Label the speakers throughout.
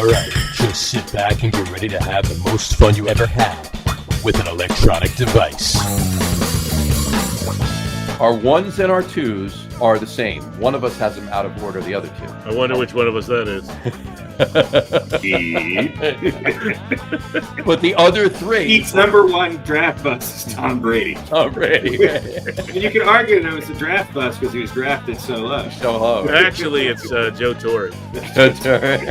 Speaker 1: Alright, just sit back and get ready to have the most fun you ever had with an electronic device.
Speaker 2: Our ones and our twos are the same. One of us has them out of order, the other two.
Speaker 3: I wonder which one of us that is.
Speaker 2: But the other three...
Speaker 4: Pete's number one draft bust is Tom Brady.
Speaker 2: Tom Brady.
Speaker 4: And you can argue that it was a draft bust because he was drafted so low.
Speaker 2: So low.
Speaker 3: Actually, it's Joe Torre.
Speaker 2: That's all right.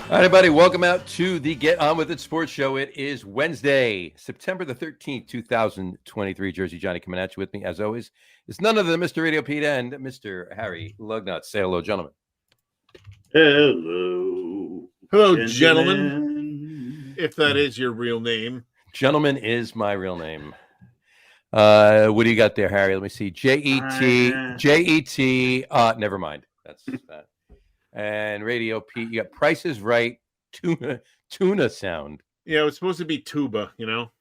Speaker 2: All right, everybody, welcome out to the Get On With It Sports Show. It is Wednesday, September the 13th, 2023. Jersey Johnny coming at you with me, as always. It's none other than Mr. RadioPete and Mr. Harry Lug Nutz. Say hello, gentlemen.
Speaker 3: Hello. Hello, gentlemen. If that is your real name.
Speaker 2: Gentlemen is my real name. What do you got there, Harry? Let me see. J-E-T. Never mind. That's that. And RadioPete, you got Price is Right, tuna sound.
Speaker 3: Yeah, it was supposed to be tuba, you know.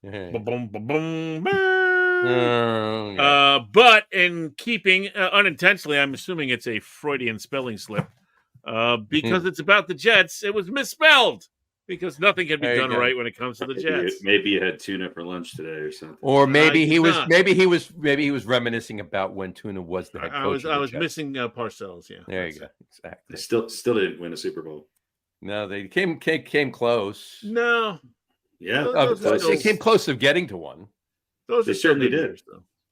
Speaker 2: Yeah.
Speaker 3: Ba-boom, ba-boom, ba. But in keeping unintentionally, I'm assuming it's a Freudian spelling slip. Because it's about the Jets, it was misspelled. Because nothing can be done right when it comes to the Jets.
Speaker 4: Maybe you had tuna for lunch today or something.
Speaker 2: Or maybe he was reminiscing about when tuna was the head coach.
Speaker 3: I was missing Parcells. Yeah,
Speaker 2: there you go. Exactly.
Speaker 4: They still didn't win a Super Bowl.
Speaker 2: No, they came close.
Speaker 3: No.
Speaker 4: Yeah,
Speaker 2: they came close of getting to one.
Speaker 4: They certainly did.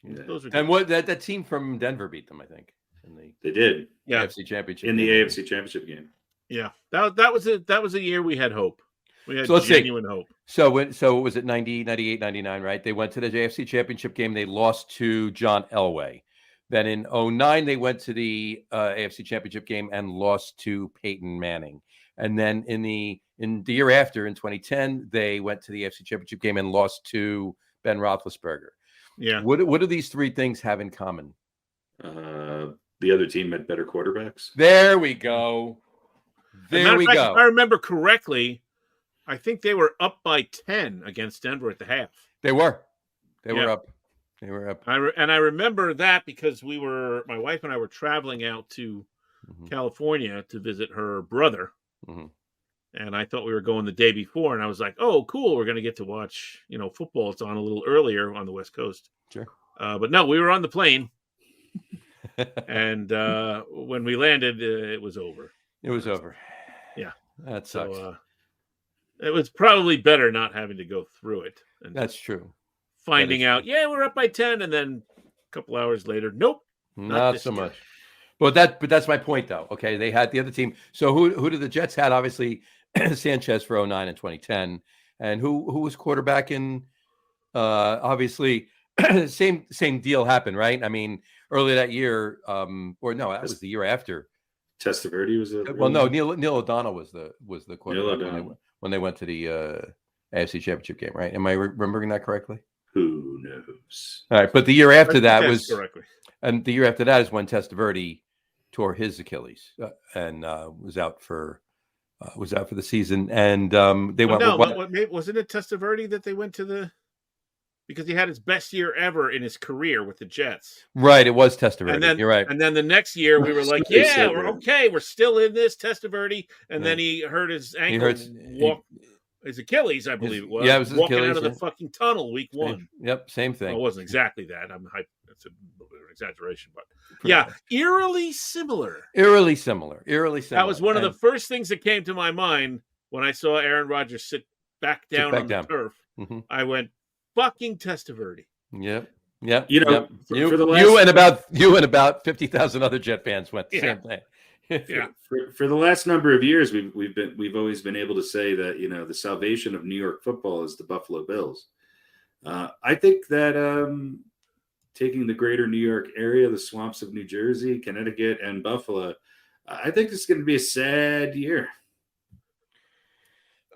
Speaker 2: Yeah. And what that team from Denver beat them, I think.
Speaker 4: They did.
Speaker 3: Yeah,
Speaker 2: AFC Championship
Speaker 4: in the AFC Championship game.
Speaker 3: Yeah, that was a year we had hope. We had genuine hope.
Speaker 2: So was it 90, 98, 99, right? They went to the AFC Championship game. They lost to John Elway. Then in 09, they went to the AFC Championship game and lost to Peyton Manning. And then in the year after, in 2010, they went to the AFC Championship game and lost to Ben Roethlisberger.
Speaker 3: Yeah.
Speaker 2: What do these three things have in common?
Speaker 4: The other team had better quarterbacks.
Speaker 2: There we go. There we go.
Speaker 3: If I remember correctly, I think they were up by 10 against Denver at the half.
Speaker 2: They were up. They were up.
Speaker 3: I remember that because my wife and I were traveling out to California to visit her brother.
Speaker 2: Mm-hmm.
Speaker 3: And I thought we were going the day before. And I was like, oh, cool. We're going to get to watch, football. It's on a little earlier on the West Coast.
Speaker 2: Sure.
Speaker 3: But no, we were on the plane. And when we landed, it was over.
Speaker 2: It was over.
Speaker 3: Yeah.
Speaker 2: That sucks.
Speaker 3: So, it was probably better not having to go through it. And
Speaker 2: that's true.
Speaker 3: Finding out, we're up by 10, and then a couple hours later, nope.
Speaker 2: Not so much. But that's my point, though. Okay, they had the other team. So who did the Jets had? Obviously, Sanchez for 2009 and 2010. And who was quarterback in, obviously, same deal happened, right? I mean, earlier that year, that was the year after.
Speaker 4: Testaverde was the
Speaker 2: Neil O'Donnell was the quarterback when they went to the AFC Championship game, right? Am I remembering that correctly?
Speaker 4: Who knows?
Speaker 2: All right, but the year after that was
Speaker 3: correctly.
Speaker 2: And the year after that is when Testaverde tore his Achilles and was out for the season. And they went.
Speaker 3: Wasn't it Testaverde that they went to because he had his best year ever in his career with the Jets.
Speaker 2: Right, it was Testaverde. You're right.
Speaker 3: And then the next year we were like, we're okay. We're still in this Testaverde. And then he hurt his ankle. His Achilles, I believe it was.
Speaker 2: Yeah, it was
Speaker 3: walking
Speaker 2: Achilles,
Speaker 3: out of the fucking tunnel week one.
Speaker 2: Yep, same thing.
Speaker 3: Well, it wasn't exactly that. That's an exaggeration, but eerily similar.
Speaker 2: Eerily similar.
Speaker 3: That was one of the first things that came to my mind when I saw Aaron Rodgers sit back down on the turf. Mm-hmm. I went, fucking Testaverde.
Speaker 2: Yep.
Speaker 4: You
Speaker 2: and about 50,000 other Jet fans went the same thing.
Speaker 3: Yeah.
Speaker 4: For the last number of years, we've always been able to say that the salvation of New York football is the Buffalo Bills. I think that taking the greater New York area, the swamps of New Jersey, Connecticut, and Buffalo, I think it's going to be a sad year.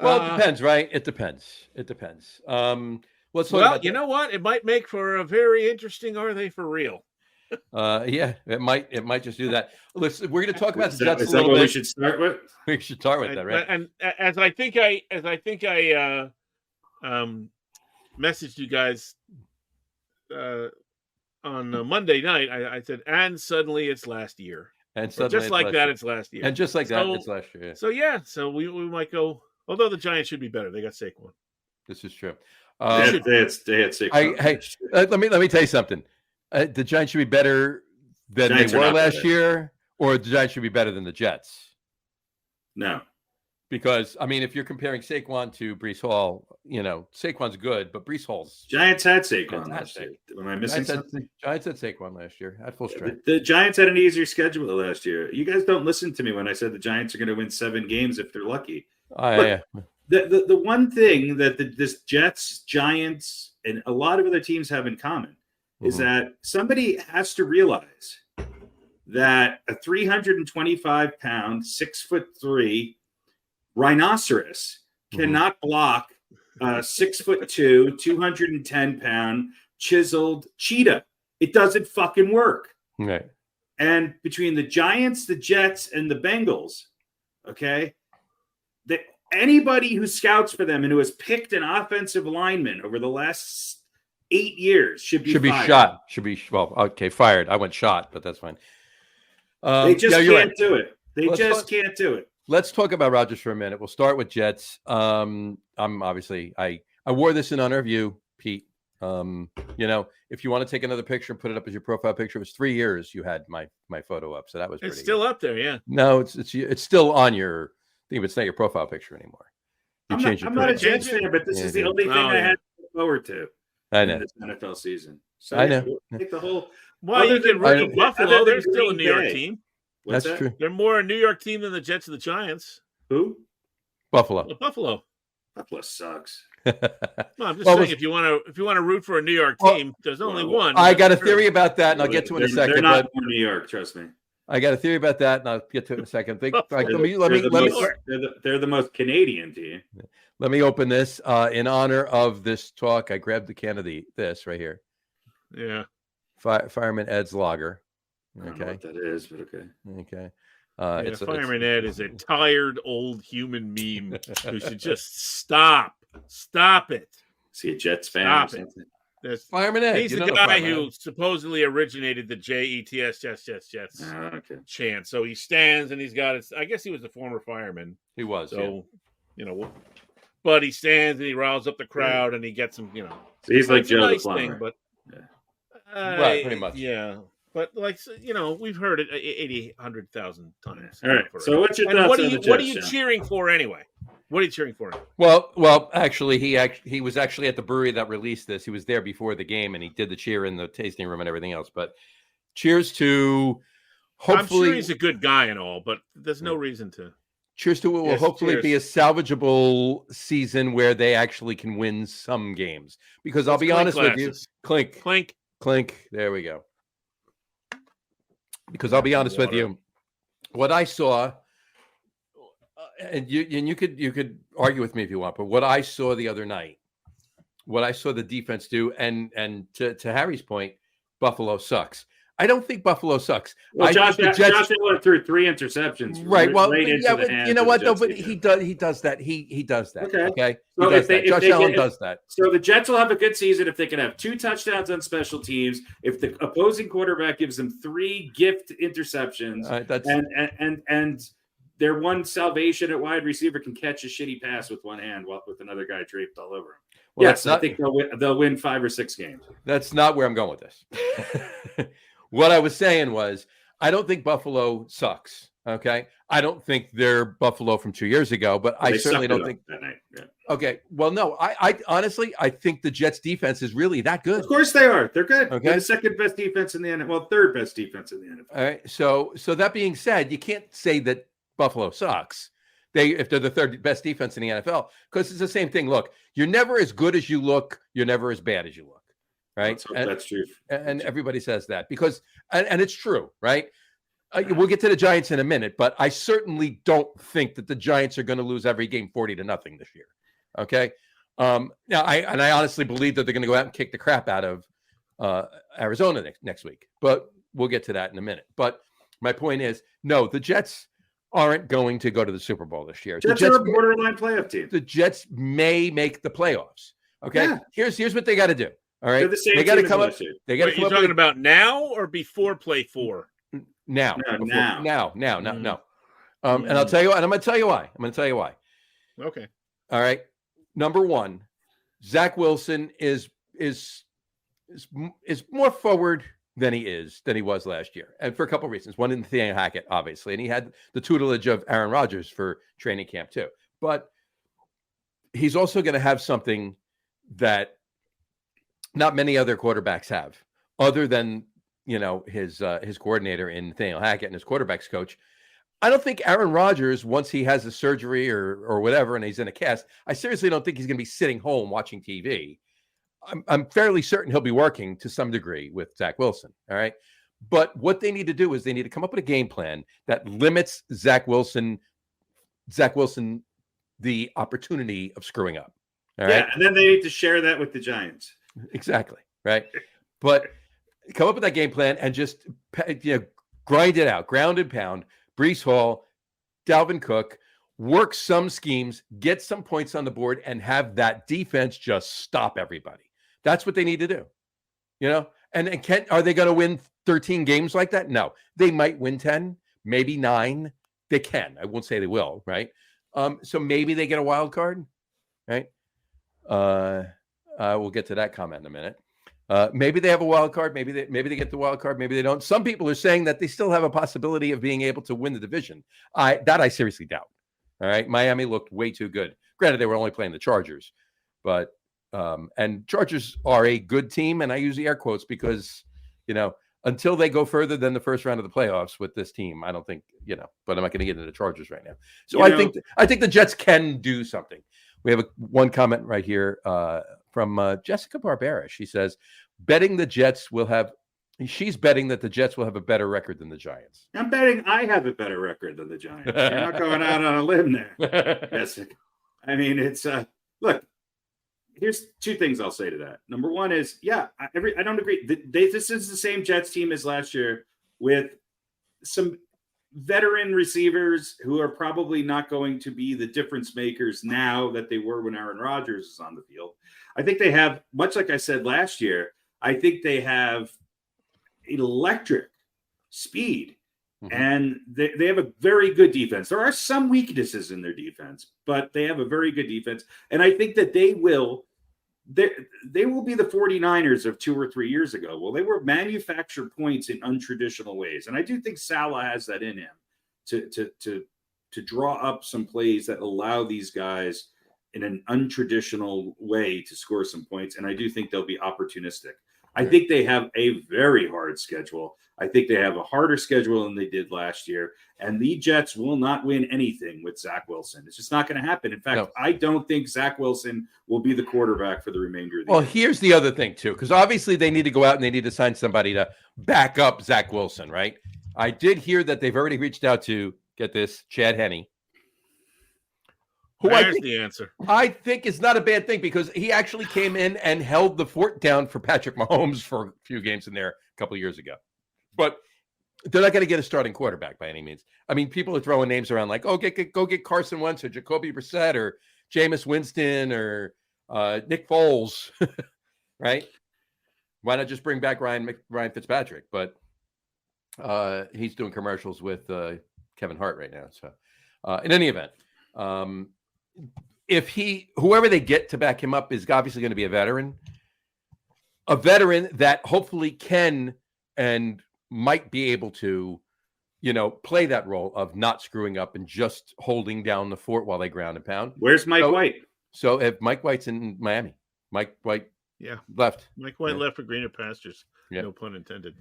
Speaker 2: Well, it depends, right? It depends.
Speaker 3: You know what? It might make for a very interesting. Are they for real?
Speaker 2: It might just do that. Listen, we're going to talk about the Jets
Speaker 4: a little bit. We should start with.
Speaker 2: We should start with that, right?
Speaker 3: And as I think I messaged you guys on Monday night. I said, and suddenly it's last year.
Speaker 2: And
Speaker 3: Or
Speaker 2: suddenly
Speaker 3: just like that, it's last year.
Speaker 2: And just like that,
Speaker 3: So-
Speaker 2: it's last year. Yeah.
Speaker 3: So yeah, so we might go. Although the Giants should be better, they got Saquon.
Speaker 2: This is true.
Speaker 4: They had Saquon.
Speaker 2: Hey, let me tell you something. The Giants should be better than
Speaker 4: Giants
Speaker 2: they
Speaker 4: are
Speaker 2: were
Speaker 4: not
Speaker 2: last
Speaker 4: better.
Speaker 2: year, or the Giants should be better than the Jets.
Speaker 4: No.
Speaker 2: Because I mean, if you're comparing Saquon to Brees Hall, Saquon's good, but Brees Hall's
Speaker 4: Giants had Saquon last
Speaker 2: Fantastic.
Speaker 4: year. Am I missing something?
Speaker 2: Giants had Saquon last year at full strength.
Speaker 4: The Giants had an easier schedule last year. You guys don't listen to me when I said the Giants are going to win 7 games if they're lucky. The one thing that this Jets, Giants, and a lot of other teams have in common is that somebody has to realize that a 325-pound, 6'3" rhinoceros cannot block a 6'2", 210-pound chiseled cheetah. It doesn't fucking work.
Speaker 2: Right.
Speaker 4: And between the Giants, the Jets, and the Bengals, okay, that anybody who scouts for them and who has picked an offensive lineman over the last 8 years should be fired.
Speaker 2: Shot. Fired. I went shot, but that's fine.
Speaker 4: They just can't do it. They can't do it.
Speaker 2: Let's talk about Rodgers for a minute. We'll start with Jets. I'm obviously I wore this in honor of you, Pete. If you want to take another picture and put it up as your profile picture, it was 3 years you had my photo up, so that was pretty
Speaker 3: It's still
Speaker 2: good.
Speaker 3: up there, yeah.
Speaker 2: No, it's still on your thing, but it's not your profile picture anymore.
Speaker 4: I'm not a Jets fan, but this is the only thing I had to look forward to.
Speaker 2: I know.
Speaker 4: In this NFL season. So
Speaker 2: I know.
Speaker 4: Take the whole.
Speaker 3: Well, you can root for Buffalo.
Speaker 4: other
Speaker 3: They're
Speaker 4: than
Speaker 3: still a
Speaker 4: Green
Speaker 3: New York
Speaker 4: Bay.
Speaker 3: team.
Speaker 4: What's
Speaker 2: That's
Speaker 4: that?
Speaker 2: true.
Speaker 3: They're more a New York team than the Jets and the Giants.
Speaker 4: Who?
Speaker 2: Buffalo.
Speaker 3: Buffalo.
Speaker 4: Buffalo sucks.
Speaker 3: Well, I'm just saying, if you want to root for a New York team, there's only one.
Speaker 2: I got a theory about that, and I'll get to it in a second.
Speaker 4: They're not more New York, trust me.
Speaker 2: I got a theory about that, and I'll get to it in a second.
Speaker 4: They're the most Canadian team.
Speaker 2: Let me open this in honor of this talk. I grabbed the can of this right here.
Speaker 3: Yeah.
Speaker 2: Fireman Ed's lager.
Speaker 4: I don't know what that is, but okay.
Speaker 2: Okay.
Speaker 3: Fireman Ed is a tired old human meme who should just stop it.
Speaker 4: See a Jets fan.
Speaker 3: Stop it.
Speaker 2: Fireman Ed.
Speaker 3: He's the guy who supposedly originated the JETS Jets chant. So he stands and he's got it. I guess he was a former fireman.
Speaker 2: He was.
Speaker 3: So, but he stands and he riles up the crowd and he gets them,
Speaker 4: So he's like
Speaker 3: it's
Speaker 4: Joe
Speaker 3: a nice
Speaker 4: the
Speaker 3: thing,
Speaker 4: plumber.
Speaker 3: but
Speaker 2: right, pretty much.
Speaker 3: Yeah. But we've heard it 80, 100,000 times.
Speaker 4: All right. So what's your thoughts on the Jets?
Speaker 3: What are you cheering for anyway? What are you cheering for?
Speaker 2: Well, actually, he was actually at the brewery that released this. He was there before the game, and he did the cheer in the tasting room and everything else. But cheers to hopefully.
Speaker 3: I'm sure he's a good guy and all, but there's no reason to.
Speaker 2: Cheers to what will hopefully be a salvageable season where they actually can win some games. Because I'll be honest with you, clink. There we go. Because I'll be honest with you, what I saw. And you could argue with me if you want, but what I saw the other night, what I saw the defense do, and to Harry's point, Buffalo sucks. I don't think Buffalo sucks.
Speaker 4: Well, Josh Allen threw 3 interceptions.
Speaker 2: Right. Well,
Speaker 4: but
Speaker 2: you know what? Though, but he does that. He does that. Okay.
Speaker 4: So
Speaker 2: Josh Allen does that.
Speaker 4: So the Jets will have a good season if they can have 2 touchdowns on special teams. If the opposing quarterback gives them 3 gift interceptions, and their one salvation at wide receiver can catch a shitty pass with one hand with another guy draped all over him. Well, yes, I think they'll win 5 or 6 games.
Speaker 2: That's not where I'm going with this. What I was saying was, I don't think Buffalo sucks. Okay, I don't think they're Buffalo from 2 years ago, but I certainly don't think
Speaker 4: that night. Yeah.
Speaker 2: Okay, well, no, I honestly I think the Jets defense is really that good.
Speaker 4: Of course they are. They're good.
Speaker 2: Okay,
Speaker 4: they're the second best defense in the NFL. Well, third best defense in the NFL.
Speaker 2: All right. So that being said, you can't say that Buffalo sucks. If they're the third best defense in the NFL, because it's the same thing. Look, you're never as good as you look. You're never as bad as you look. Right.
Speaker 4: That's true.
Speaker 2: And everybody says that because, and it's true. Right. We'll get to the Giants in a minute, but I certainly don't think that the Giants are going to lose every game 40-0 this year. Okay. Now, I honestly believe that they're going to go out and kick the crap out of Arizona next week, but we'll get to that in a minute. But my point is, no, the Jets aren't going to go to the Super Bowl this year.
Speaker 4: Jets are a borderline playoff team.
Speaker 2: The Jets may make the playoffs. Okay,
Speaker 4: Yeah.
Speaker 2: here's what they got to do. All right,
Speaker 4: They're the same
Speaker 2: they got to
Speaker 4: team as
Speaker 2: come up.
Speaker 4: last year.
Speaker 2: They got to
Speaker 3: Wait,
Speaker 2: come
Speaker 3: you
Speaker 2: up.
Speaker 3: talking
Speaker 2: with
Speaker 3: about now or before play 4?
Speaker 2: now,
Speaker 4: No,
Speaker 2: before-
Speaker 4: now.
Speaker 2: now. And I'll tell you, and I'm going to tell you why. I'm going to tell you why.
Speaker 3: Okay.
Speaker 2: All right. Number one, Zach Wilson is more forward than he was last year, and for a couple of reasons. One, Nathaniel Hackett, obviously, and he had the tutelage of Aaron Rodgers for training camp too. But he's also going to have something that not many other quarterbacks have, other than his coordinator in Nathaniel Hackett and his quarterbacks coach. I don't think Aaron Rodgers, once he has the surgery or whatever, and he's in a cast, I seriously don't think he's going to be sitting home watching TV. I'm fairly certain he'll be working to some degree with Zach Wilson. All right. But what they need to do is they need to come up with a game plan that limits Zach Wilson the opportunity of screwing up. All right.
Speaker 4: Yeah, and then they need to share that with the Giants.
Speaker 2: Exactly. Right. But come up with that game plan and just grind it out, ground and pound. Breece Hall, Dalvin Cook, work some schemes, get some points on the board, and have that defense just stop everybody. That's what they need to do. And are they going to win 13 games like that? No. They might win 10, maybe 9. They can. I won't say they will, right? So maybe they get a wild card, right? We'll get to that comment in a minute. Maybe they have a wild card. Maybe they get the wild card. Maybe they don't. Some people are saying that they still have a possibility of being able to win the division. I seriously doubt. All right. Miami looked way too good. Granted, they were only playing the Chargers, but and Chargers are a good team. And I use the air quotes because, until they go further than the first round of the playoffs with this team, I don't think, but I'm not going to get into the Chargers right now. So I think the Jets can do something. We have one comment right here from Jessica Barbera. She says, she's betting that the Jets will have a better record than the Giants.
Speaker 4: I'm betting I have a better record than the Giants. You're not going out on a limb there, Jessica. I mean, it's look. Here's two things I'll say to that. Number one is, I don't agree. This is the same Jets team as last year with some veteran receivers who are probably not going to be the difference makers now that they were when Aaron Rodgers is on the field. I think they have, much like I said last year, I think they have electric speed. And they have a very good defense. There are some weaknesses in their defense, but they have a very good defense. And I think that they will be the 49ers of 2 or 3 years ago. Well, they were manufactured points in untraditional ways. And I do think Salah has that in him to draw up some plays that allow these guys in an untraditional way to score some points. And I do think they'll be opportunistic. I think they have a very hard schedule. I think they have a harder schedule than they did last year. And the Jets will not win anything with Zach Wilson. It's just not going to happen. In fact, I don't think Zach Wilson will be the quarterback for the remainder of the year.
Speaker 2: Well, here's the other thing, too, because obviously they need to go out and they need to sign somebody to back up Zach Wilson, right? I did hear that they've already reached out to, get this, Chad Henne.
Speaker 3: There's the answer.
Speaker 2: I think is not a bad thing because he actually came in and held the fort down for Patrick Mahomes for a few games in there a couple of years ago. But they're not going to get a starting quarterback by any means. I mean, people are throwing names around like, go get Carson Wentz or Jacoby Brissett or Jameis Winston or Nick Foles, right? Why not just bring back Ryan Fitzpatrick? But he's doing commercials with Kevin Hart right now. So in any event, whoever they get to back him up is obviously going to be a veteran that hopefully can and might be able to, play that role of not screwing up and just holding down the fort while they ground and pound.
Speaker 4: Where's Mike White?
Speaker 2: So if Mike White's in Miami, Mike White left.
Speaker 3: Mike White left for greener pastures. Yeah. No pun intended.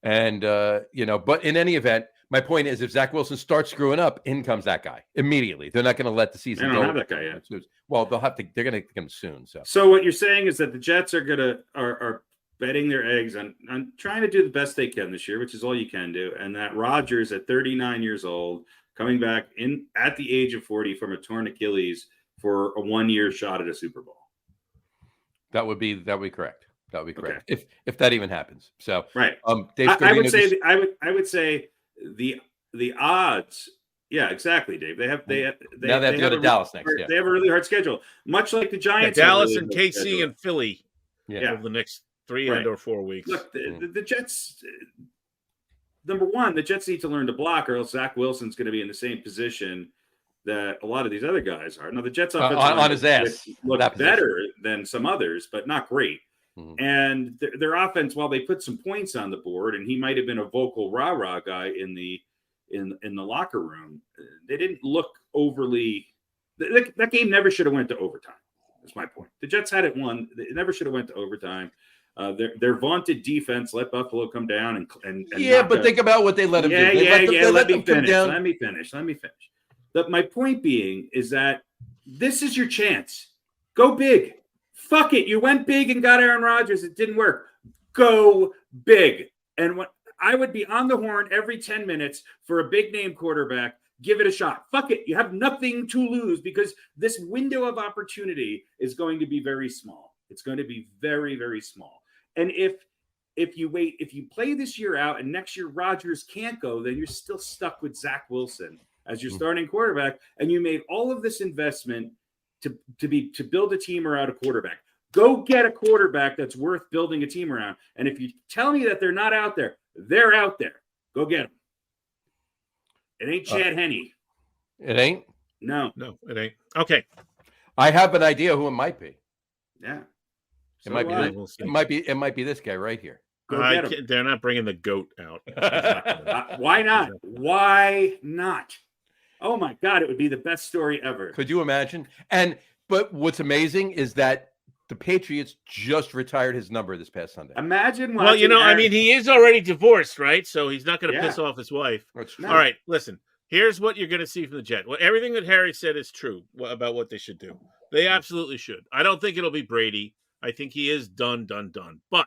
Speaker 2: And, but in any event, my point is if Zach Wilson starts screwing up, in comes that guy immediately. They're not going to let the season go.
Speaker 4: They don't have that guy yet.
Speaker 2: Well, they're going to get him soon.
Speaker 4: So what you're saying is that the Jets are betting their eggs on trying to do the best they can this year, which is all you can do. And that Rodgers at 39 years old, coming back at the age of 40 from a torn Achilles for a 1-year shot at a Super Bowl.
Speaker 2: That would be correct. That would be correct. Okay. If that even happens. So
Speaker 4: right.
Speaker 2: Dave
Speaker 4: I would say the odds Yeah, exactly, Dave. Now
Speaker 2: they have to go to Dallas next.
Speaker 4: They have a really hard schedule, much like the Giants.
Speaker 3: Dallas
Speaker 4: really
Speaker 3: and KC
Speaker 4: schedule.
Speaker 3: and Philly over the next 3 and/or 4 weeks.
Speaker 4: Look, the Jets. Number one, the Jets need to learn to block, or else Zach Wilson's going to be in the same position that a lot of these other guys are. Now, the Jets
Speaker 2: on his ass
Speaker 4: look better than some others, but not great.
Speaker 2: Mm-hmm.
Speaker 4: And their offense, while they put some points on the board, and he might have been a vocal rah-rah guy in the locker room, they didn't look overly. That game never should have went to overtime. That's my point. The Jets had it won. It never should have went to overtime. Their vaunted defense let Buffalo come down and
Speaker 2: but think about what they let them do.
Speaker 4: Let me finish. My point being is that this is your chance. Go big. Fuck it. You went big and got Aaron Rodgers. It didn't work. Go big. And what I would be on the horn every 10 minutes for a big name quarterback. Give it a shot. Fuck it. You have nothing to lose because this window of opportunity is going to be very small. It's going to be very, very small. And if you play this year out and next year Rodgers can't go, then you're still stuck with Zach Wilson as your starting quarterback. And you made all of this investment to build a team around a quarterback. Go get a quarterback that's worth building a team around. And if you tell me that they're not out there, they're out there. Go get them. It ain't Chad Henne.
Speaker 2: It ain't?
Speaker 3: No, it ain't. Okay.
Speaker 2: I have an idea who it might be.
Speaker 4: Yeah.
Speaker 2: It might be this guy right here.
Speaker 3: They're not bringing the goat out.
Speaker 4: Why not? Why not? Oh my God, it would be the best story ever.
Speaker 2: Could you imagine? But what's amazing is that the Patriots just retired his number this past Sunday.
Speaker 4: Imagine.
Speaker 3: Well, he is already divorced, right? So he's not going to piss off his wife.
Speaker 2: That's true.
Speaker 3: All right, listen. Here's what you're going to see from the Jets. Well, everything that Harry said is true about what they should do. They absolutely should. I don't think it'll be Brady. I think he is done. But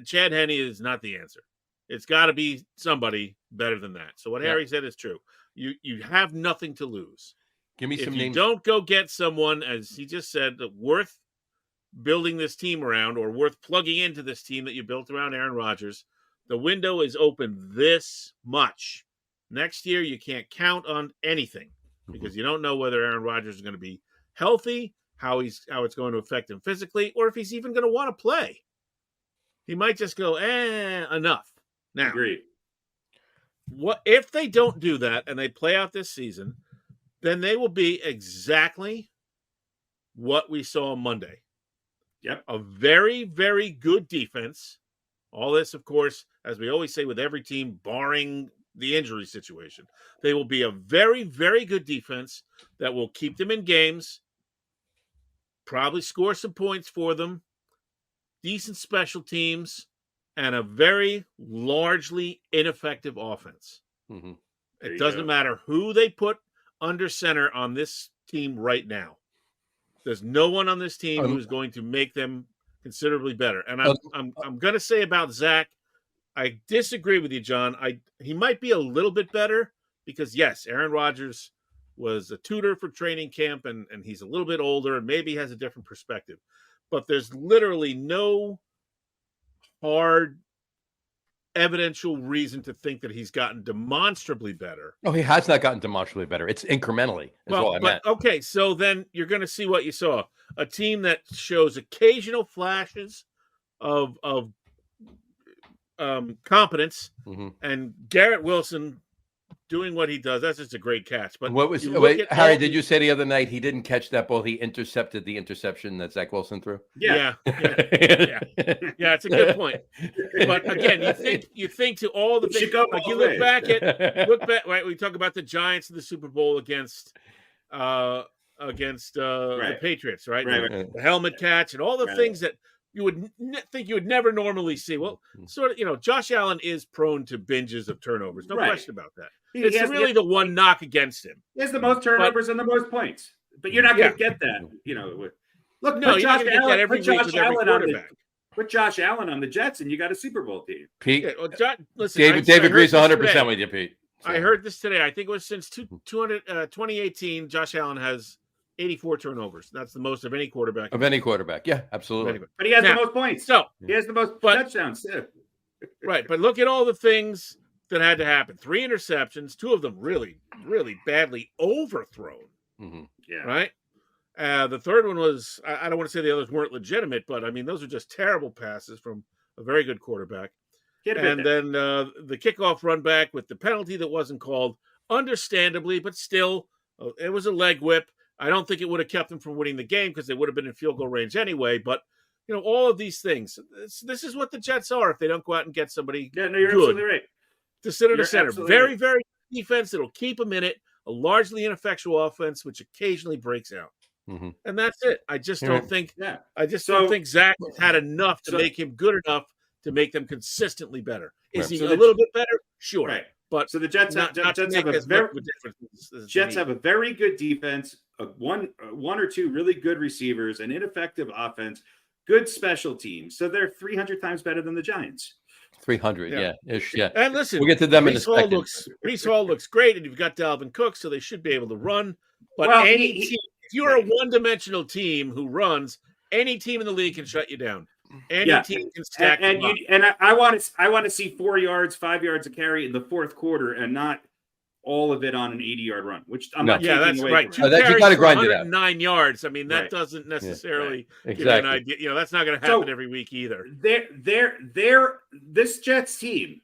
Speaker 3: Chad Henne is not the answer. It's got to be somebody better than that. So what Harry said is true. You have nothing to lose.
Speaker 2: Give me some names.
Speaker 3: If you don't go get someone, as he just said, worth building this team around or worth plugging into this team that you built around Aaron Rodgers, the window is open this much. Next year, you can't count on anything because you don't know whether Aaron Rodgers is going to be healthy, how it's going to affect him physically, or if he's even going to want to play. He might just go, enough. Now,
Speaker 4: agreed.
Speaker 3: What if they don't do that and they play out this season? Then they will be exactly what we saw on Monday.
Speaker 4: Yep.
Speaker 3: A very, very good defense. All this, of course, as we always say with every team, barring the injury situation. They will be a very, very good defense that will keep them in games, probably score some points for them, decent special teams, and a very largely ineffective offense.
Speaker 2: Mm-hmm.
Speaker 3: It doesn't matter who they put under center on this team right now. There's no one on this team who's going to make them considerably better. And I'm going to say about Zach, I disagree with you, John. He might be a little bit better because, yes, Aaron Rodgers was a tutor for training camp, and he's a little bit older and maybe has a different perspective. But there's literally no hard evidential reason to think that he's gotten demonstrably better.
Speaker 2: No, he has not gotten demonstrably better. It's incrementally.
Speaker 3: Okay, so then you're going to see what you saw. A team that shows occasional flashes of competence, and Garrett Wilson doing what he does. That's just a great catch. But
Speaker 2: Harry, did you say the other night he didn't catch that ball? He intercepted the interception that Zach Wilson threw.
Speaker 3: Yeah, it's a good point. But again, you think to all the things. Like you look back. Right, we talk about the Giants in the Super Bowl against the Patriots, right? The helmet catch and all the things that you would think you would never normally see. Well, sort of, Josh Allen is prone to binges of turnovers. No question about that. It's really the one knock against him.
Speaker 4: He has the most turnovers and the most points. But you're not going to get that. Look, put Josh Allen on the Jets, and you got a Super Bowl team.
Speaker 2: Pete, Dave agrees 100% with you, Pete. So.
Speaker 3: I heard this today. I think it was since 2018, Josh Allen has 84 turnovers. That's the most of any quarterback.
Speaker 2: Yeah, absolutely.
Speaker 4: But he has the most points.
Speaker 3: So
Speaker 4: he has the most touchdowns too.
Speaker 3: Right, but look at all the things that had to happen. 3 interceptions, 2 of them really, really badly overthrown.
Speaker 2: Mm-hmm.
Speaker 4: Yeah.
Speaker 3: Right. The third one was, I don't want to say the others weren't legitimate, but I mean, those are just terrible passes from a very good quarterback. And then the kickoff run back with the penalty that wasn't called, understandably, but still, it was a leg whip. I don't think it would have kept them from winning the game because they would have been in field goal range anyway. But, all of these things, this is what the Jets are if they don't go out and get somebody
Speaker 4: Yeah, no, you're
Speaker 3: good
Speaker 4: absolutely right.
Speaker 3: to sit in the
Speaker 4: You're
Speaker 3: center.
Speaker 4: absolutely
Speaker 3: Very,
Speaker 4: right.
Speaker 3: very good defense that'll keep them in it, a largely ineffectual offense, which occasionally breaks out.
Speaker 2: Mm-hmm.
Speaker 3: And that's it. I just don't think.
Speaker 4: Yeah.
Speaker 3: I just don't think Zach has had enough to
Speaker 4: So-
Speaker 3: make him good enough to make them consistently better. Is
Speaker 2: Right.
Speaker 3: he
Speaker 4: So
Speaker 3: a
Speaker 4: the-
Speaker 3: little bit better? Sure.
Speaker 4: Right.
Speaker 3: But
Speaker 4: So the Jets
Speaker 3: not
Speaker 4: have
Speaker 3: to make
Speaker 4: a
Speaker 3: as
Speaker 4: very
Speaker 3: much of a difference as
Speaker 4: Jets
Speaker 3: they
Speaker 4: have a very good defense, one or two really good receivers, an ineffective offense, good special teams. So they're 300 times better than the Giants.
Speaker 2: 300,
Speaker 3: Yeah.
Speaker 2: ish, yeah.
Speaker 3: And listen,
Speaker 2: We'll get to them in a second.
Speaker 3: Brees Hall looks great, and you've got Dalvin Cook, so they should be able to run. But
Speaker 4: Well,
Speaker 3: team, if you're a one-dimensional team who runs, any team in the league can shut you down. Any team can stack them up.
Speaker 4: I want to see 4 yards, 5 yards of carry in the fourth quarter, and not all of it on an 80-yard run. Which I'm not.
Speaker 3: Yeah,
Speaker 4: taking
Speaker 3: that's
Speaker 4: away
Speaker 3: right.
Speaker 4: from.
Speaker 3: Two
Speaker 2: you
Speaker 3: carries
Speaker 2: gotta
Speaker 3: for
Speaker 2: grind it out.
Speaker 3: 109 yards. I mean, that
Speaker 4: Right.
Speaker 3: doesn't necessarily give you an
Speaker 2: Exactly.
Speaker 3: idea. That's not going to happen every week either.
Speaker 4: This Jets team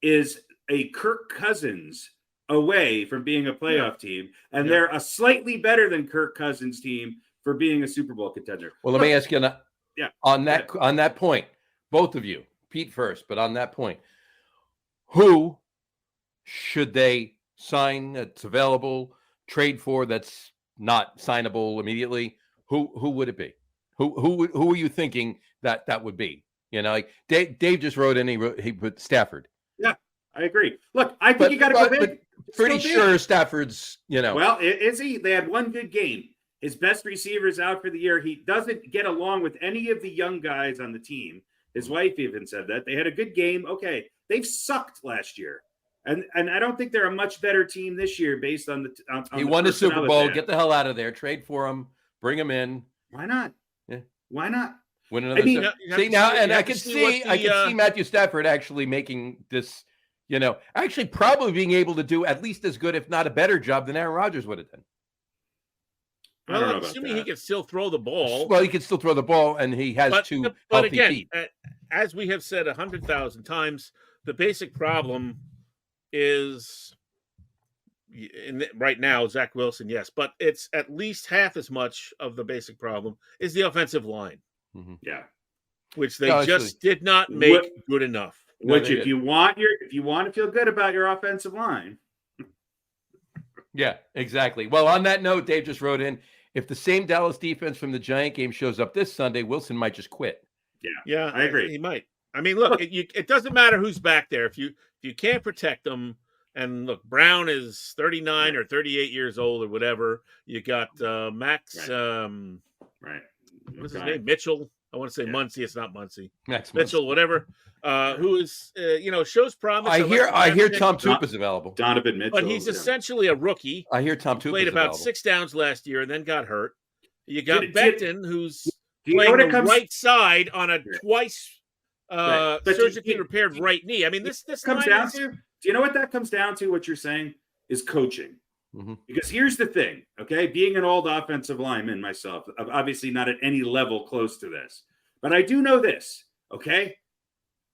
Speaker 4: is a Kirk Cousins away from being a playoff team, and they're a slightly better than Kirk Cousins team for being a Super Bowl contender.
Speaker 2: Well, let me ask you on
Speaker 4: Yeah.
Speaker 2: that point, both of you, Pete first, but on that point, who should they sign that's available, trade for that's not signable immediately? Who would it be? Who are you thinking that would be? Like Dave just wrote in, he put Stafford.
Speaker 4: Yeah, I agree. Look, I think you got to go big.
Speaker 2: But pretty sure Stafford's,
Speaker 4: Well, is he? They had one good game. His best receiver is out for the year. He doesn't get along with any of the young guys on the team. His wife even said that. They had a good game. Okay, they've sucked last year. And I don't think they're a much better team this year based on the
Speaker 2: he won the Super Bowl. Get the hell out of there. Trade for him. Bring him in.
Speaker 4: Why not?
Speaker 2: Yeah.
Speaker 4: Why not?
Speaker 2: Win another. I can see Matthew Stafford actually making this. Actually probably being able to do at least as good, if not a better job than Aaron Rodgers would have done.
Speaker 3: Well, assuming he can still throw the ball.
Speaker 2: Well, he can still throw the ball, and he has two healthy feet.
Speaker 3: As we have said 100,000 times, the basic problem is right now Zach Wilson, yes, but it's at least half as much of the basic problem is the offensive line.
Speaker 2: Mm-hmm.
Speaker 4: Yeah,
Speaker 3: which they just did not make good enough.
Speaker 4: Which, if you want to feel good about your offensive line.
Speaker 2: Yeah, exactly. Well, on that note, Dave just wrote in, if the same Dallas defense from the Giant game shows up this Sunday, Wilson might just quit.
Speaker 4: Yeah, I agree.
Speaker 3: He might. I mean, look, it doesn't matter who's back there. If you can't protect them, and look, Brown is 39 or 38 years old or whatever. You got Max.
Speaker 4: Right.
Speaker 3: What's his name? Mitchell. I want to say Muncie. It's not Muncie.
Speaker 2: Max
Speaker 3: Mitchell, whatever. Who is shows promise.
Speaker 2: I hear Tom Tup is available.
Speaker 4: Donovan Mitchell,
Speaker 3: but he's essentially a rookie.
Speaker 2: I hear Tom Tup
Speaker 3: played about
Speaker 2: available.
Speaker 3: 6 downs last year and then got hurt. You got Benton, who's playing the right side on a twice surgically repaired right knee. I mean, this
Speaker 4: comes down to. Do you know what that comes down to? What you're saying is coaching.
Speaker 2: Mm-hmm.
Speaker 4: Because here's the thing, okay? Being an old offensive lineman myself, I'm obviously not at any level close to this, but I do know this, okay?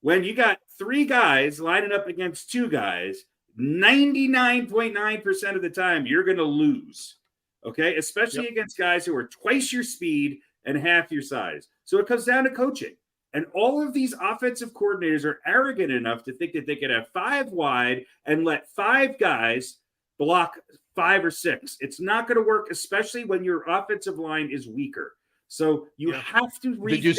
Speaker 4: When you got 3 guys lining up against 2 guys, 99.9% of the time, you're going to lose, okay? Especially against guys who are twice your speed and half your size. So it comes down to coaching. And all of these offensive coordinators are arrogant enough to think that they could have 5 wide and let 5 guys block 5 or 6. It's not going to work, especially when your offensive line is weaker. So you have to
Speaker 2: Did you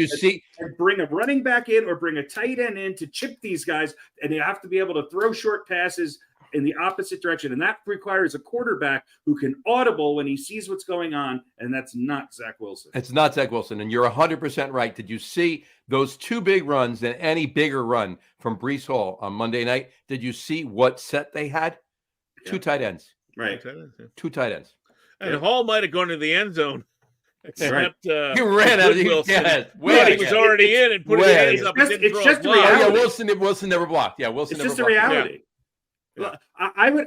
Speaker 2: see
Speaker 4: and bring a running back in or bring a tight end in to chip these guys, and you have to be able to throw short passes in the opposite direction. And that requires a quarterback who can audible when he sees what's going on, and that's not Zach Wilson.
Speaker 2: It's not Zach Wilson, and you're 100% right. Did you see those 2 big runs and any bigger run from Brees Hall on Monday night? Did you see what set they had? 2 tight ends.
Speaker 4: Right.
Speaker 2: 2 tight ends.
Speaker 3: And Hall might have gone to the end zone Except
Speaker 2: he ran out of
Speaker 3: Wilson.
Speaker 2: Way
Speaker 3: He was already in and put his hands up.
Speaker 4: It's just
Speaker 3: a
Speaker 4: reality.
Speaker 2: Wilson never blocked. Yeah, Wilson.
Speaker 4: It's
Speaker 2: never
Speaker 4: just a
Speaker 2: blocked.
Speaker 4: reality.
Speaker 3: Yeah.
Speaker 4: Look,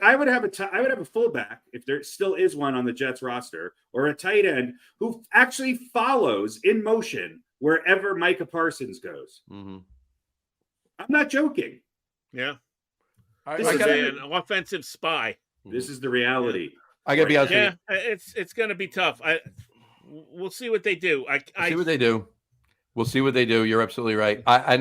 Speaker 4: I would have a fullback, if there still is one on the Jets roster, or a tight end who actually follows in motion wherever Micah Parsons goes.
Speaker 2: Mm-hmm.
Speaker 4: I'm not joking.
Speaker 3: Yeah.
Speaker 4: This
Speaker 3: Like
Speaker 4: is
Speaker 3: an offensive spy.
Speaker 4: This is the reality.
Speaker 2: I gotta be honest.
Speaker 3: Yeah, it's going to be tough. We'll see what they do.
Speaker 2: See what they do. We'll see what they do. You're absolutely right. I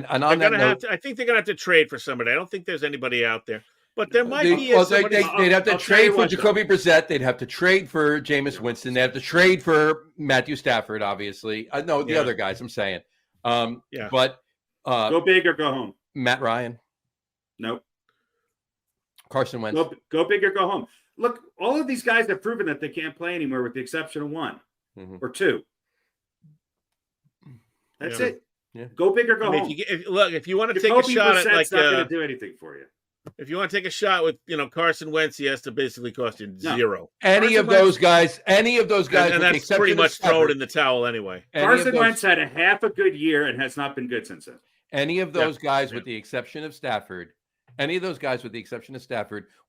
Speaker 3: think they're gonna have to trade for somebody. I don't think there's anybody out there, but there might be.
Speaker 2: They'd have to trade for Jacoby Brissett. They'd have to trade for Jameis Winston. They have to trade for Matthew Stafford. Obviously, the other guys. I'm saying. But
Speaker 4: go big or go home.
Speaker 2: Matt Ryan.
Speaker 4: Nope.
Speaker 2: Carson Wentz.
Speaker 4: Go big or go home. Look, all of these guys have proven that they can't play anymore, with the exception of one or two. That's it.
Speaker 2: Yeah.
Speaker 4: Go big or go home.
Speaker 3: If you want to take a shot at
Speaker 4: not going to do anything for you.
Speaker 3: If you want to take a shot with Carson Wentz, he has to basically cost you zero.
Speaker 2: Any of those guys,
Speaker 3: and that's pretty much thrown in the towel anyway.
Speaker 4: Carson Wentz had a half a good year and has not been good since then.
Speaker 2: Any of those guys, with the exception of Stafford,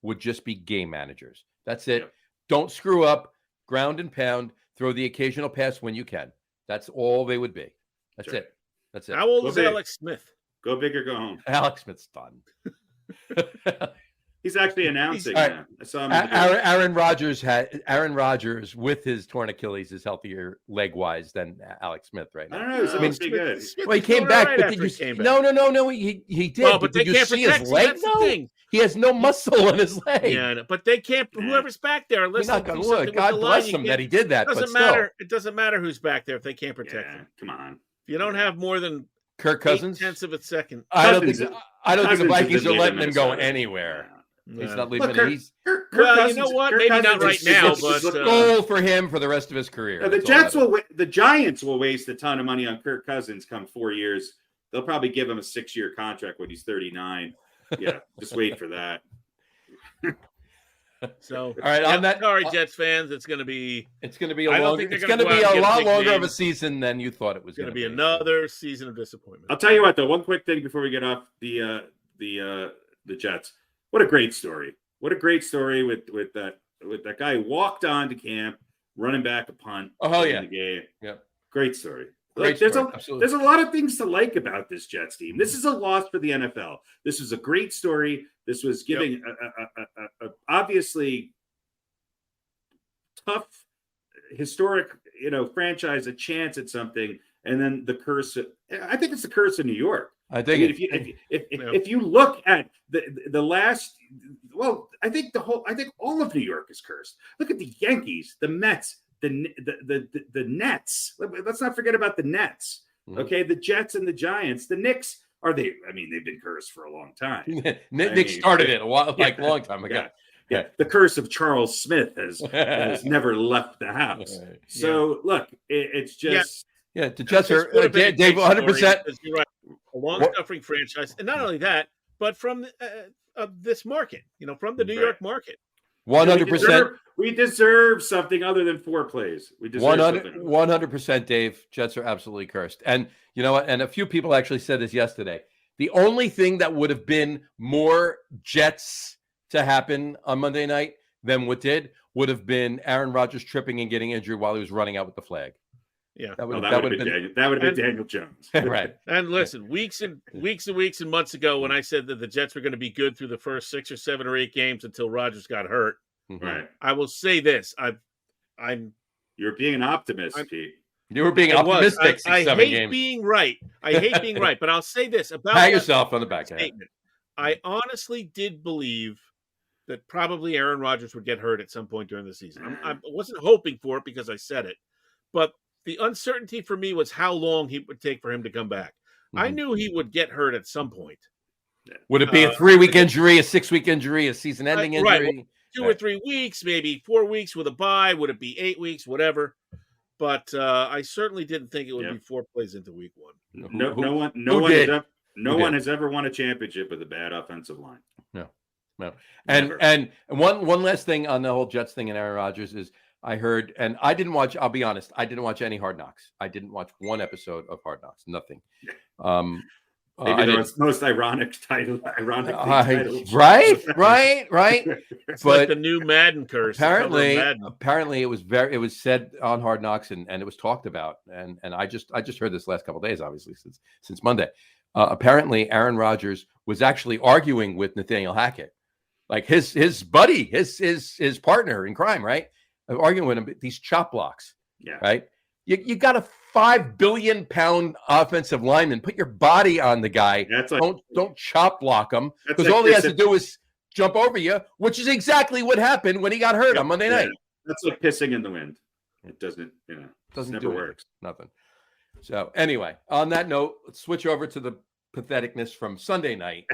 Speaker 2: would just be game managers. That's it.
Speaker 4: Yep.
Speaker 2: Don't screw up. Ground and pound. Throw the occasional pass when you can. That's all they would be. That's it. That's it.
Speaker 3: How old is Alex Smith?
Speaker 4: Go big or go home.
Speaker 2: Alex Smith's done.
Speaker 4: He's actually announcing
Speaker 2: that.
Speaker 4: I saw him.
Speaker 2: Aaron Rodgers with his torn Achilles is healthier leg wise than Alex Smith right now.
Speaker 4: I don't know. He's supposed to be good.
Speaker 2: Well, he came back, but did you see? No. He did.
Speaker 3: Well, but they
Speaker 2: did
Speaker 3: can't
Speaker 2: you see
Speaker 3: protect
Speaker 2: his
Speaker 3: him.
Speaker 2: leg?
Speaker 3: That's the thing.
Speaker 2: He has no muscle in his leg.
Speaker 3: Yeah, but they can't. Whoever's back there,
Speaker 2: You're not going to look. God bless him that he did that.
Speaker 3: Doesn't matter. It doesn't matter who's back there if they can't protect him.
Speaker 4: Come on.
Speaker 3: If you don't have more than
Speaker 2: Kirk Cousins,
Speaker 3: 0.8 of a second.
Speaker 2: I don't think the Vikings are letting him go anywhere.
Speaker 3: Yeah.
Speaker 2: He's not leaving.
Speaker 3: Well, you know what? Maybe not right now, but
Speaker 2: goal for him for the rest of his career.
Speaker 4: The Giants will waste a ton of money on Kirk Cousins come 4 years. They'll probably give him a 6-year contract when he's 39. Yeah, just wait for that.
Speaker 3: So,
Speaker 2: all right, on that,
Speaker 3: sorry, Jets fans, it's going to be
Speaker 2: a lot longer of a season than you thought it was going to be.
Speaker 3: Another season of disappointment.
Speaker 4: I'll tell you what, though, one quick thing before we get off the Jets. What a great story! What a great story with that guy who walked on to camp, running back a punt.
Speaker 2: Oh yeah,
Speaker 4: the game.
Speaker 2: Yeah,
Speaker 4: great story.
Speaker 2: Great
Speaker 4: There's
Speaker 2: story.
Speaker 4: a lot of things to like about this Jets team. This is a loss for the NFL. This was a great story. This was giving a obviously tough, historic, franchise a chance at something, and then the curse. I think it's the curse of New York. If you look at the last, well, I think all of New York is cursed. Look at the Yankees, the Mets, the Nets. Let's not forget about the Nets. Okay, the Jets and the Giants. The Knicks they've been cursed for a long time.
Speaker 2: Nick started it a long time ago.
Speaker 4: Yeah. The curse of Charles Smith has never left the house. Right. So look, it's just
Speaker 2: the Jets are Dave 100%.
Speaker 3: You're right. A long-suffering franchise, and not only that, but from this market, from the New York market.
Speaker 2: 100%.
Speaker 4: We deserve something other than 4 plays. We deserve
Speaker 2: 100%, Dave. Jets are absolutely cursed. And you know what? And a few people actually said this yesterday. The only thing that would have been more Jets to happen on Monday night than what would have been Aaron Rodgers tripping and getting injured while he was running out with the flag.
Speaker 3: Yeah,
Speaker 4: that would have been Daniel Jones.
Speaker 2: Right.
Speaker 3: And listen, weeks and months ago, when I said that the Jets were going to be good through the first 6 or 7 or 8 games until Rodgers got hurt,
Speaker 4: right?
Speaker 3: I will say this:
Speaker 4: you're being an optimist, Pete.
Speaker 2: You were being optimistic.
Speaker 3: I hate being right. But I'll say this about
Speaker 2: pat yourself on the back
Speaker 3: statement. I honestly did believe that probably Aaron Rodgers would get hurt at some point during the season. I wasn't hoping for it because I said it, but the uncertainty for me was how long it would take for him to come back. I knew he would get hurt at some point.
Speaker 2: Would it be a 3-week injury, a 6-week injury, a season-ending injury?
Speaker 3: Right. Well, 2 or 3 weeks, maybe 4 weeks with a bye. Would it be 8 weeks? Whatever. But I certainly didn't think it would be 4 plays into week 1.
Speaker 4: No one has ever won a championship with a bad offensive line.
Speaker 2: No. And one last thing on the whole Jets thing and Aaron Rodgers is I heard, and I didn't watch. I'll be honest, I didn't watch any Hard Knocks. I didn't watch one episode of Hard Knocks. Nothing.
Speaker 4: Maybe the most ironically titled.
Speaker 2: Right.
Speaker 3: It's
Speaker 2: But
Speaker 3: like the new Madden curse.
Speaker 2: Apparently, it was said on Hard Knocks, and it was talked about. And I just heard this last couple of days, obviously since Monday. Apparently, Aaron Rodgers was actually arguing with Nathaniel Hackett, like his buddy, his partner in crime, right? Arguing with him these chop blocks, right? You got a 5 billion pound offensive lineman. Put your body on the guy. Don't chop block him, because all he has to do is jump over you, which is exactly what happened when he got hurt on Monday night.
Speaker 4: That's like pissing in the wind. It doesn't never works.
Speaker 2: Nothing. So anyway, on that note, let's switch over to the patheticness from Sunday night.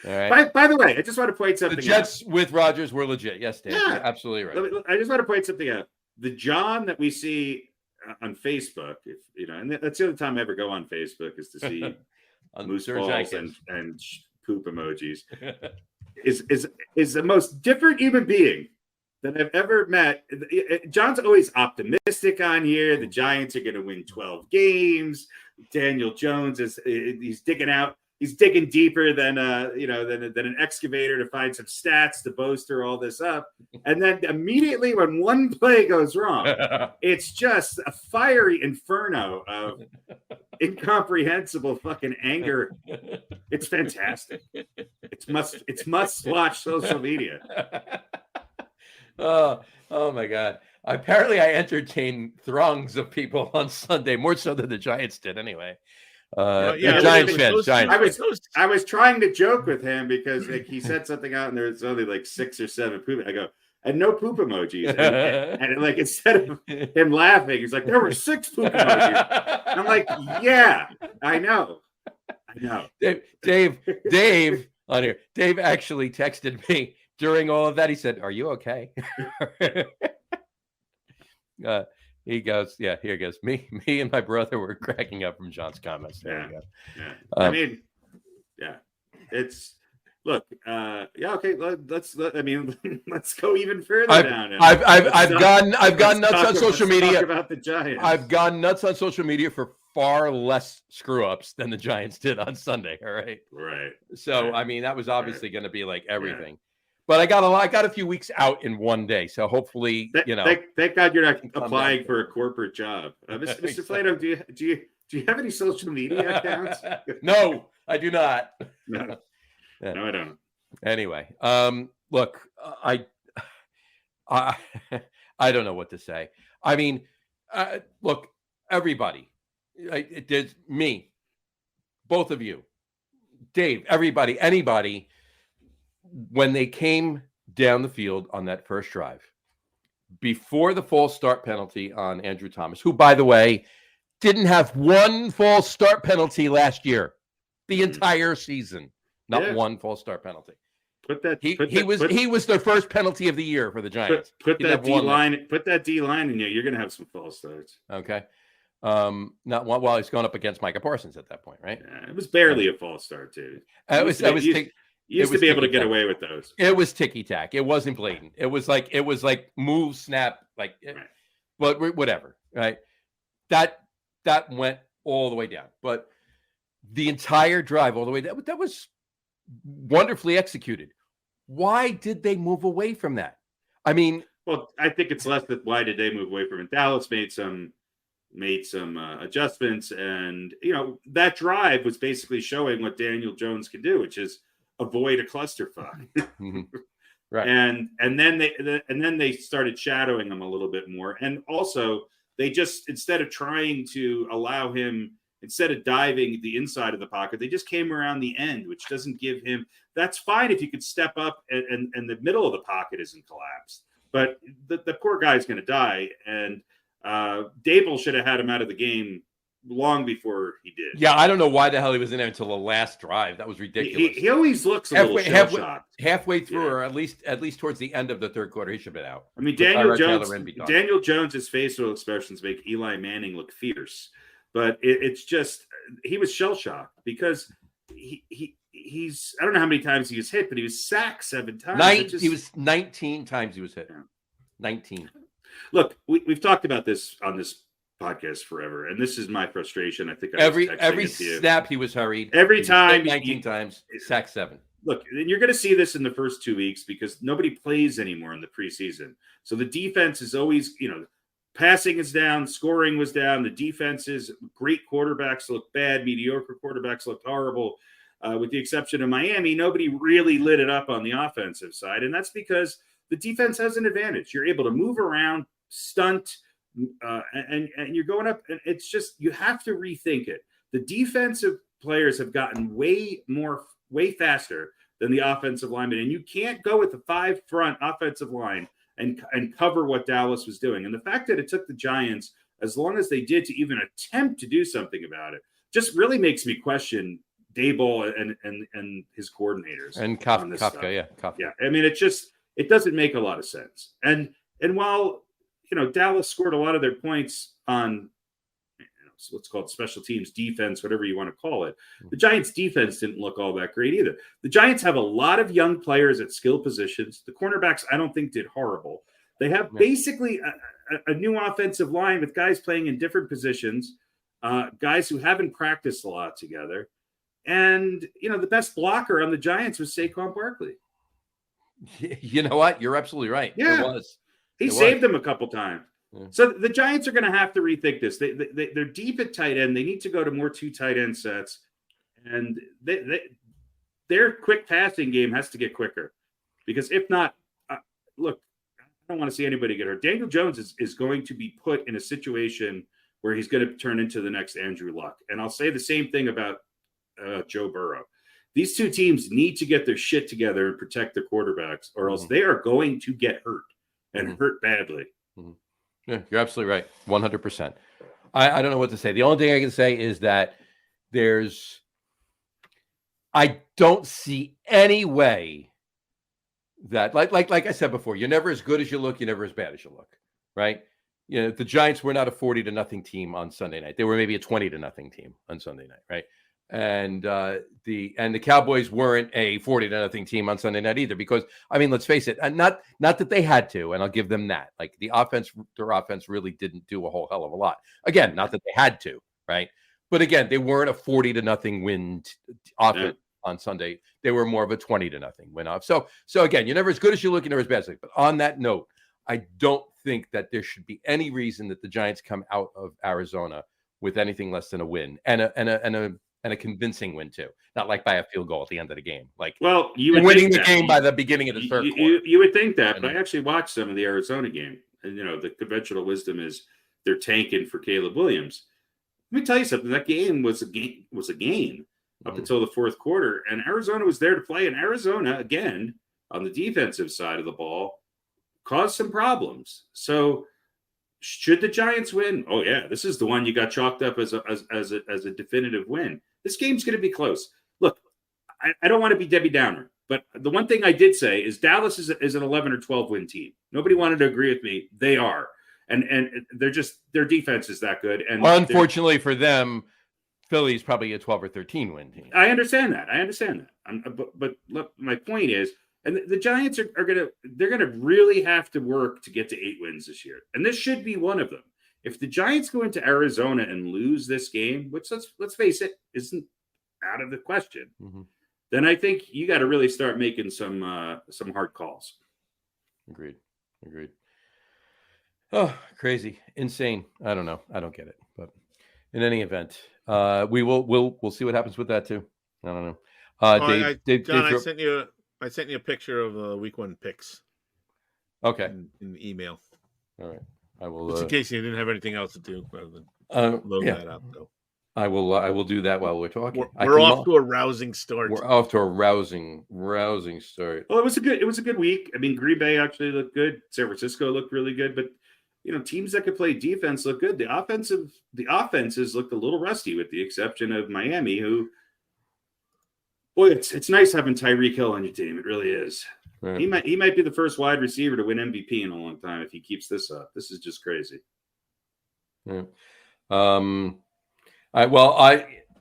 Speaker 2: All right.
Speaker 4: By the way, I just want to point something out.
Speaker 2: The Jets with Rodgers were legit. Yes, Dave. Yeah. You're absolutely right.
Speaker 4: I just want to point something out. The John that we see on Facebook, and that's the other time I ever go on Facebook, is to see moose balls and poop emojis, is the most different human being that I've ever met. John's always optimistic on here. The Giants are going to win 12 games. Daniel Jones he's digging deeper than an excavator to find some stats to bolster all this up. And then immediately when one play goes wrong, it's just a fiery inferno of incomprehensible fucking anger. It's fantastic. It's must watch social media.
Speaker 2: Oh my God. Apparently I entertained throngs of people on Sunday, more so than the Giants did anyway. Giants fans.
Speaker 4: I was trying to joke with him because he said something out and there's only like 6 or 7 poop. I go, and no poop emojis. And like, instead of him laughing, he's like, there were 6 poop emojis. I'm like, yeah, I know.
Speaker 2: Dave on here. Dave actually texted me during all of that. He said, "Are you okay?" He goes, here he goes. Me and my brother were cracking up from John's comments. There you go.
Speaker 4: It's look. Okay. Let's go even further down.
Speaker 2: I've gone nuts on social media
Speaker 4: about the Giants.
Speaker 2: I've gone nuts on social media for far less screw ups than the Giants did on Sunday. All right.
Speaker 4: Right.
Speaker 2: So that was obviously going to be like everything. Yeah. But I got a few weeks out in one day, so hopefully,
Speaker 4: Thank God you're not applying for a corporate job, Mr. Flato. Do you have any social media accounts?
Speaker 2: No, I do not.
Speaker 4: No, I don't.
Speaker 2: Anyway, look, I don't know what to say. I mean, look, everybody, it did me, both of you, Dave, everybody, anybody. When they came down the field on that first drive, before the false start penalty on Andrew Thomas, who, by the way, didn't have one false start penalty last year, the entire season, not one false start penalty. He was the first penalty of the year for the Giants.
Speaker 4: Put that D line in you. You're going to have some false starts.
Speaker 2: Okay. Not while he's going up against Micah Parsons at that point, right?
Speaker 4: Yeah, it was barely a false start, too. You used to be able to get away with those.
Speaker 2: It was ticky-tack. It wasn't blatant. It was like move, snap, right. But whatever, right? That went all the way down. But the entire drive all the way down, that was wonderfully executed. Why did they move away from that? I mean,
Speaker 4: well, I think it's less that why did they move away from it. Dallas made some adjustments, and that drive was basically showing what Daniel Jones can do, which is avoid a clusterfuck.
Speaker 2: Right.
Speaker 4: And then they started shadowing him a little bit more. And also they just, instead of trying to allow him, instead of diving the inside of the pocket, they just came around the end, which doesn't give him, that's fine if you could step up and the middle of the pocket isn't collapsed, but the poor guy's going to die. And Dable should have had him out of the game long before he did.
Speaker 2: Yeah, I don't know why the hell he was in there until the last drive. That was ridiculous.
Speaker 4: He always looks a little shell-shocked.
Speaker 2: Halfway through, or at least towards the end of the third quarter, he should have been out.
Speaker 4: I mean, Daniel Jones's facial expressions make Eli Manning look fierce, but it's just he was shell-shocked because he's I don't know how many times he was hit, but he was sacked 7 times.
Speaker 2: He was 19 times he was hit. 19.
Speaker 4: Look, we've talked about this on this podcast forever, and this is my frustration. I think
Speaker 2: Every snap he was hurried.
Speaker 4: Every time
Speaker 2: 19 times, sack 7.
Speaker 4: Look, and you're going to see this in the first 2 weeks because nobody plays anymore in the preseason. So the defense is always, passing is down, scoring was down. The defense is great. Quarterbacks look bad. Mediocre quarterbacks look horrible. With the exception of Miami, nobody really lit it up on the offensive side. And that's because the defense has an advantage. You're able to move around, stunt, and you're going up. And it's just, you have to rethink it. The defensive players have gotten way faster than the offensive linemen. And you can't go with the 5 front offensive line and cover what Dallas was doing. And the fact that it took the Giants as long as they did to even attempt to do something about it just really makes me question Daboll and his coordinators.
Speaker 2: And Kafka, yeah. Kafka.
Speaker 4: Yeah. I mean, it doesn't make a lot of sense. And while, Dallas scored a lot of their points on, what's called special teams, defense, whatever you want to call it, the Giants defense didn't look all that great either. The Giants have a lot of young players at skill positions. The cornerbacks, I don't think, did horrible. They have basically a new offensive line with guys playing in different positions, guys who haven't practiced a lot together. And, the best blocker on the Giants was Saquon Barkley.
Speaker 2: You know what? You're absolutely right.
Speaker 4: Yeah.
Speaker 2: It was.
Speaker 4: He saved them a couple times. Yeah. So the Giants are going to have to rethink this. They're deep at tight end. They need to go to more 2 tight end sets. And their quick passing game has to get quicker. Because if not, look, I don't want to see anybody get hurt. Daniel Jones is going to be put in a situation where he's going to turn into the next Andrew Luck. And I'll say the same thing about Joe Burrow. These 2 teams need to get their shit together and protect their quarterbacks, or else they are going to get hurt and hurt badly.
Speaker 2: Mm-hmm. Yeah, you're absolutely right. 100%. I don't know what to say. The only thing I can say is that I don't see any way that, like I said before, you're never as good as you look. You're never as bad as you look, right? The Giants were not a 40-0 team on Sunday night. They were maybe a 20-0 team on Sunday night, right? And the Cowboys weren't a 40-0 team on Sunday night either, because let's face it, and not that they had to, and I'll give them that. Like their offense really didn't do a whole hell of a lot. Again, not that they had to, right? But again, they weren't a 40-0 win offense on Sunday. They were more of a 20-0 win off. So again, you're never as good as you look, you're never as bad as you look. But on that note, I don't think that there should be any reason that the Giants come out of Arizona with anything less than a win and a convincing win too, not like by a field goal at the end of the game.
Speaker 4: You would
Speaker 2: winning the game by the beginning of the third quarter.
Speaker 4: You would think that, but I actually watched some of the Arizona game, and the conventional wisdom is they're tanking for Caleb Williams. Let me tell you something. That game was a game up until the fourth quarter, and Arizona was there to play. And Arizona, again, on the defensive side of the ball, caused some problems. So, should the Giants win? Oh yeah, this is the one you got chalked up as a definitive win. This game's going to be close. Look, I don't want to be Debbie Downer, but the one thing I did say is Dallas is an 11 or 12 win team. Nobody wanted to agree with me. They are, and they're just, their defense is that good. And
Speaker 2: unfortunately for them, Philly's probably a 12 or 13 win team.
Speaker 4: I understand that. But look, my point is. And the Giants are going to really have to work to get to 8 wins this year. And this should be one of them. If the Giants go into Arizona and lose this game, which let's face it, isn't out of the question, then I think you got to really start making some hard calls.
Speaker 2: Agreed. Oh, crazy. Insane. I don't know. I don't get it. But in any event, we'll see what happens with that too. I don't know. Dave,
Speaker 3: I sent you a picture of the week 1 picks.
Speaker 2: Okay.
Speaker 3: In the email.
Speaker 2: All right. I will.
Speaker 3: Just in case you didn't have anything else to do, rather than load that up. Though.
Speaker 2: I will do that while we're talking.
Speaker 3: We're off to a rousing start.
Speaker 2: We're off to a rousing start.
Speaker 4: Well, it was a good week. Green Bay actually looked good. San Francisco looked really good, but teams that could play defense look good. The offenses looked a little rusty, with the exception of Miami, who. Boy, it's nice having Tyreek Hill on your team. It really is. Right. He might be the first wide receiver to win MVP in a long time if he keeps this up. This is just crazy.
Speaker 2: Yeah.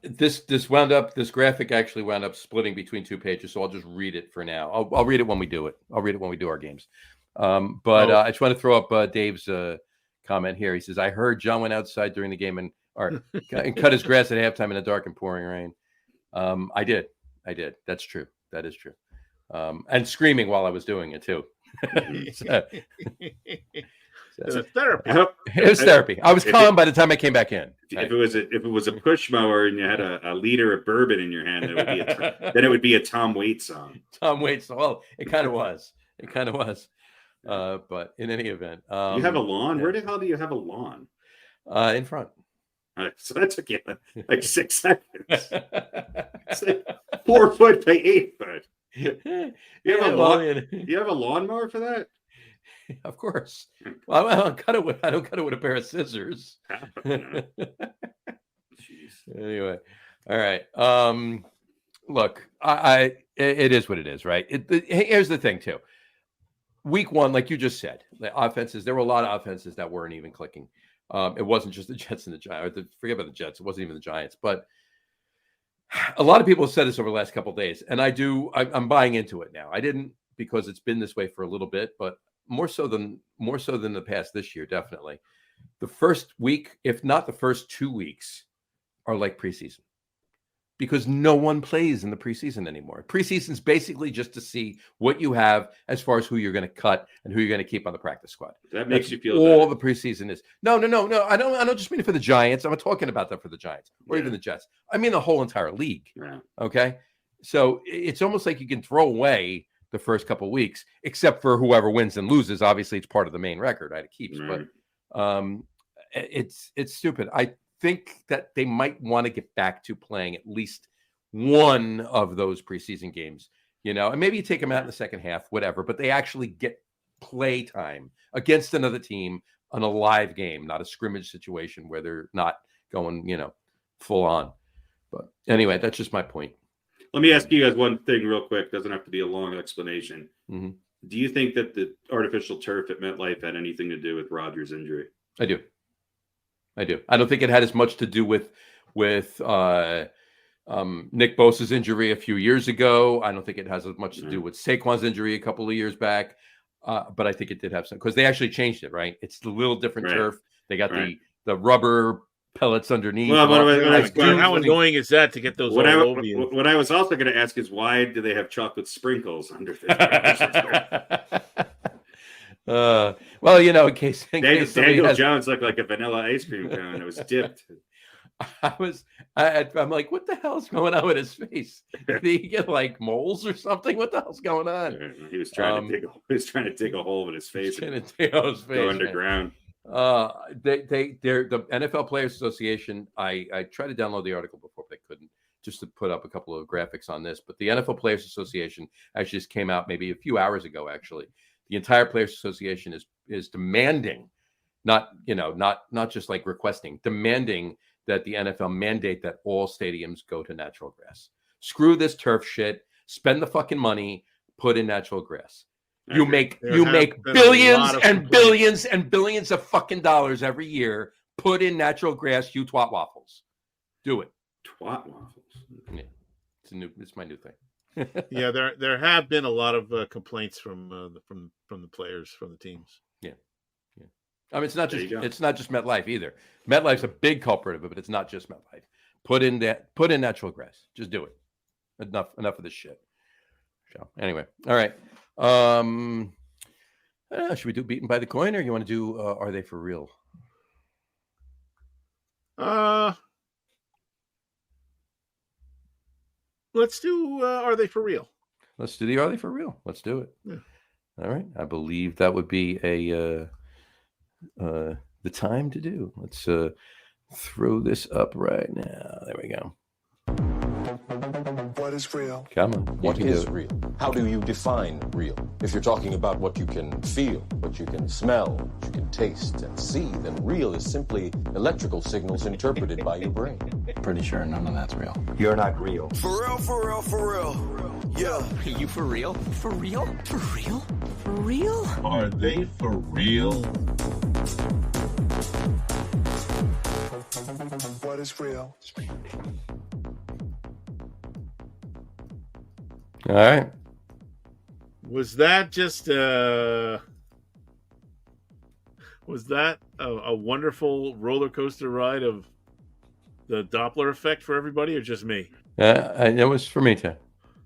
Speaker 2: This graphic actually wound up splitting between 2 pages, so I'll just read it for now. I'll read it when we do it. I'll read it when we do our games. I just want to throw up Dave's comment here. He says, I heard John went outside during the game and cut his grass at halftime in the dark and pouring rain. I did. That's true. That is true. And screaming while I was doing it too.
Speaker 3: It's therapy.
Speaker 2: It was therapy. I was calm by the time I came back in.
Speaker 4: If it was a push mower and you had a liter of bourbon in your hand, then it would be a Tom Waits song.
Speaker 2: Tom Waits. Well, it kind of was. But in any event,
Speaker 4: you have a lawn. Where the hell do you have a lawn?
Speaker 2: In front.
Speaker 4: So that took you like 6 seconds. It's like 4 foot by 8 foot. You have a lawnmower for that?
Speaker 2: Of course. Well, I don't cut it with a pair of scissors.
Speaker 4: Jeez.
Speaker 2: Anyway, all right. Look, it is what it is, right? Here's the thing, too. Week 1, like you just said, the offenses. There were a lot of offenses that weren't even clicking. It wasn't just the Jets and the Giants. Forget about the Jets. It wasn't even the Giants. But a lot of people have said this over the last couple of days, and I'm buying into it now. I didn't because it's been this way for a little bit, but more so than the past this year, definitely. The first week, if not the first 2 weeks, are like preseason because no one plays in the preseason anymore. Preseason's basically just to see what you have as far as who you're going to cut and who you're going to keep on the practice squad.
Speaker 4: That makes you feel
Speaker 2: all
Speaker 4: better.
Speaker 2: The preseason is. No. I don't just mean it for the Giants. I'm not talking about that for the Giants or even the Jets. I mean the whole entire league.
Speaker 4: Yeah.
Speaker 2: Okay. So it's almost like you can throw away the first couple of weeks, except for whoever wins and loses. Obviously, it's part of the main record, right? It keeps,
Speaker 4: right.
Speaker 2: But it's stupid. I think that they might want to get back to playing at least one of those preseason games, and maybe you take them out in the second half, whatever, but they actually get play time against another team on a live game, not a scrimmage situation where they're not going, full on. But anyway, that's just my point.
Speaker 4: Let me ask you guys one thing real quick. Doesn't have to be a long explanation.
Speaker 2: Mm-hmm.
Speaker 4: Do you think that the artificial turf at MetLife had anything to do with Rodgers' injury?
Speaker 2: I do. I don't think it had as much to do with Nick Bosa's injury a few years ago. I don't think it has as much to do with Saquon's injury a couple of years back. But I think it did have some because they actually changed it, right? It's a little different turf. They got the rubber pellets underneath.
Speaker 3: Well, how annoying is that to get those?
Speaker 4: What I was also going to ask is why do they have chocolate sprinkles under this?
Speaker 2: Well, in case
Speaker 4: Daniel Jones looked like a vanilla ice cream cone. It was dipped.
Speaker 2: I'm like, what the hell's going on with his face? Did he get like moles or something? What the hell's going on?
Speaker 4: He was trying to dig a hole in his face.
Speaker 2: Trying to dig out his face.
Speaker 4: Go underground.
Speaker 2: They're the NFL Players Association. I tried to download the article before, but I couldn't, just to put up a couple of graphics on this. But the NFL Players Association actually just came out maybe a few hours ago. Actually, the entire Players Association is demanding, not just like requesting, demanding that the NFL mandate that all stadiums go to natural grass. Screw this turf shit. Spend the fucking money. Put in natural grass. You make billions and billions and billions of fucking dollars every year. Put in natural grass, you twat waffles. Do it.
Speaker 4: Twat waffles.
Speaker 2: Yeah. It's my new thing.
Speaker 3: Yeah, there have been a lot of complaints from the players, from the teams.
Speaker 2: Yeah. I mean, it's not just MetLife either. MetLife's a big culprit of it, but it's not just MetLife. Put in natural grass. Just do it. Enough of this shit. So anyway, all right. Should we do beaten by the coin, or you want to do are they for real?
Speaker 3: Let's do are they for real?
Speaker 2: Let's do the are they for real? Let's do it. Yeah. All right. I believe that would be the time to do. Let's throw this up right now. There we go.
Speaker 5: What is real?
Speaker 2: Come on.
Speaker 6: What is real? How do you define real? If you're talking about what you can feel, what you can smell, what you can taste and see, then real is simply electrical signals interpreted by your brain.
Speaker 7: Pretty sure none of that's real.
Speaker 5: You're not real.
Speaker 8: For real, for real, for real. Yeah.
Speaker 7: Are you for real? For real? For real? For real?
Speaker 9: Are they for real?
Speaker 5: What is real?
Speaker 2: All right.
Speaker 3: Was that just a Was that a wonderful roller coaster ride of the Doppler effect for everybody, or just me?
Speaker 2: It was for me too.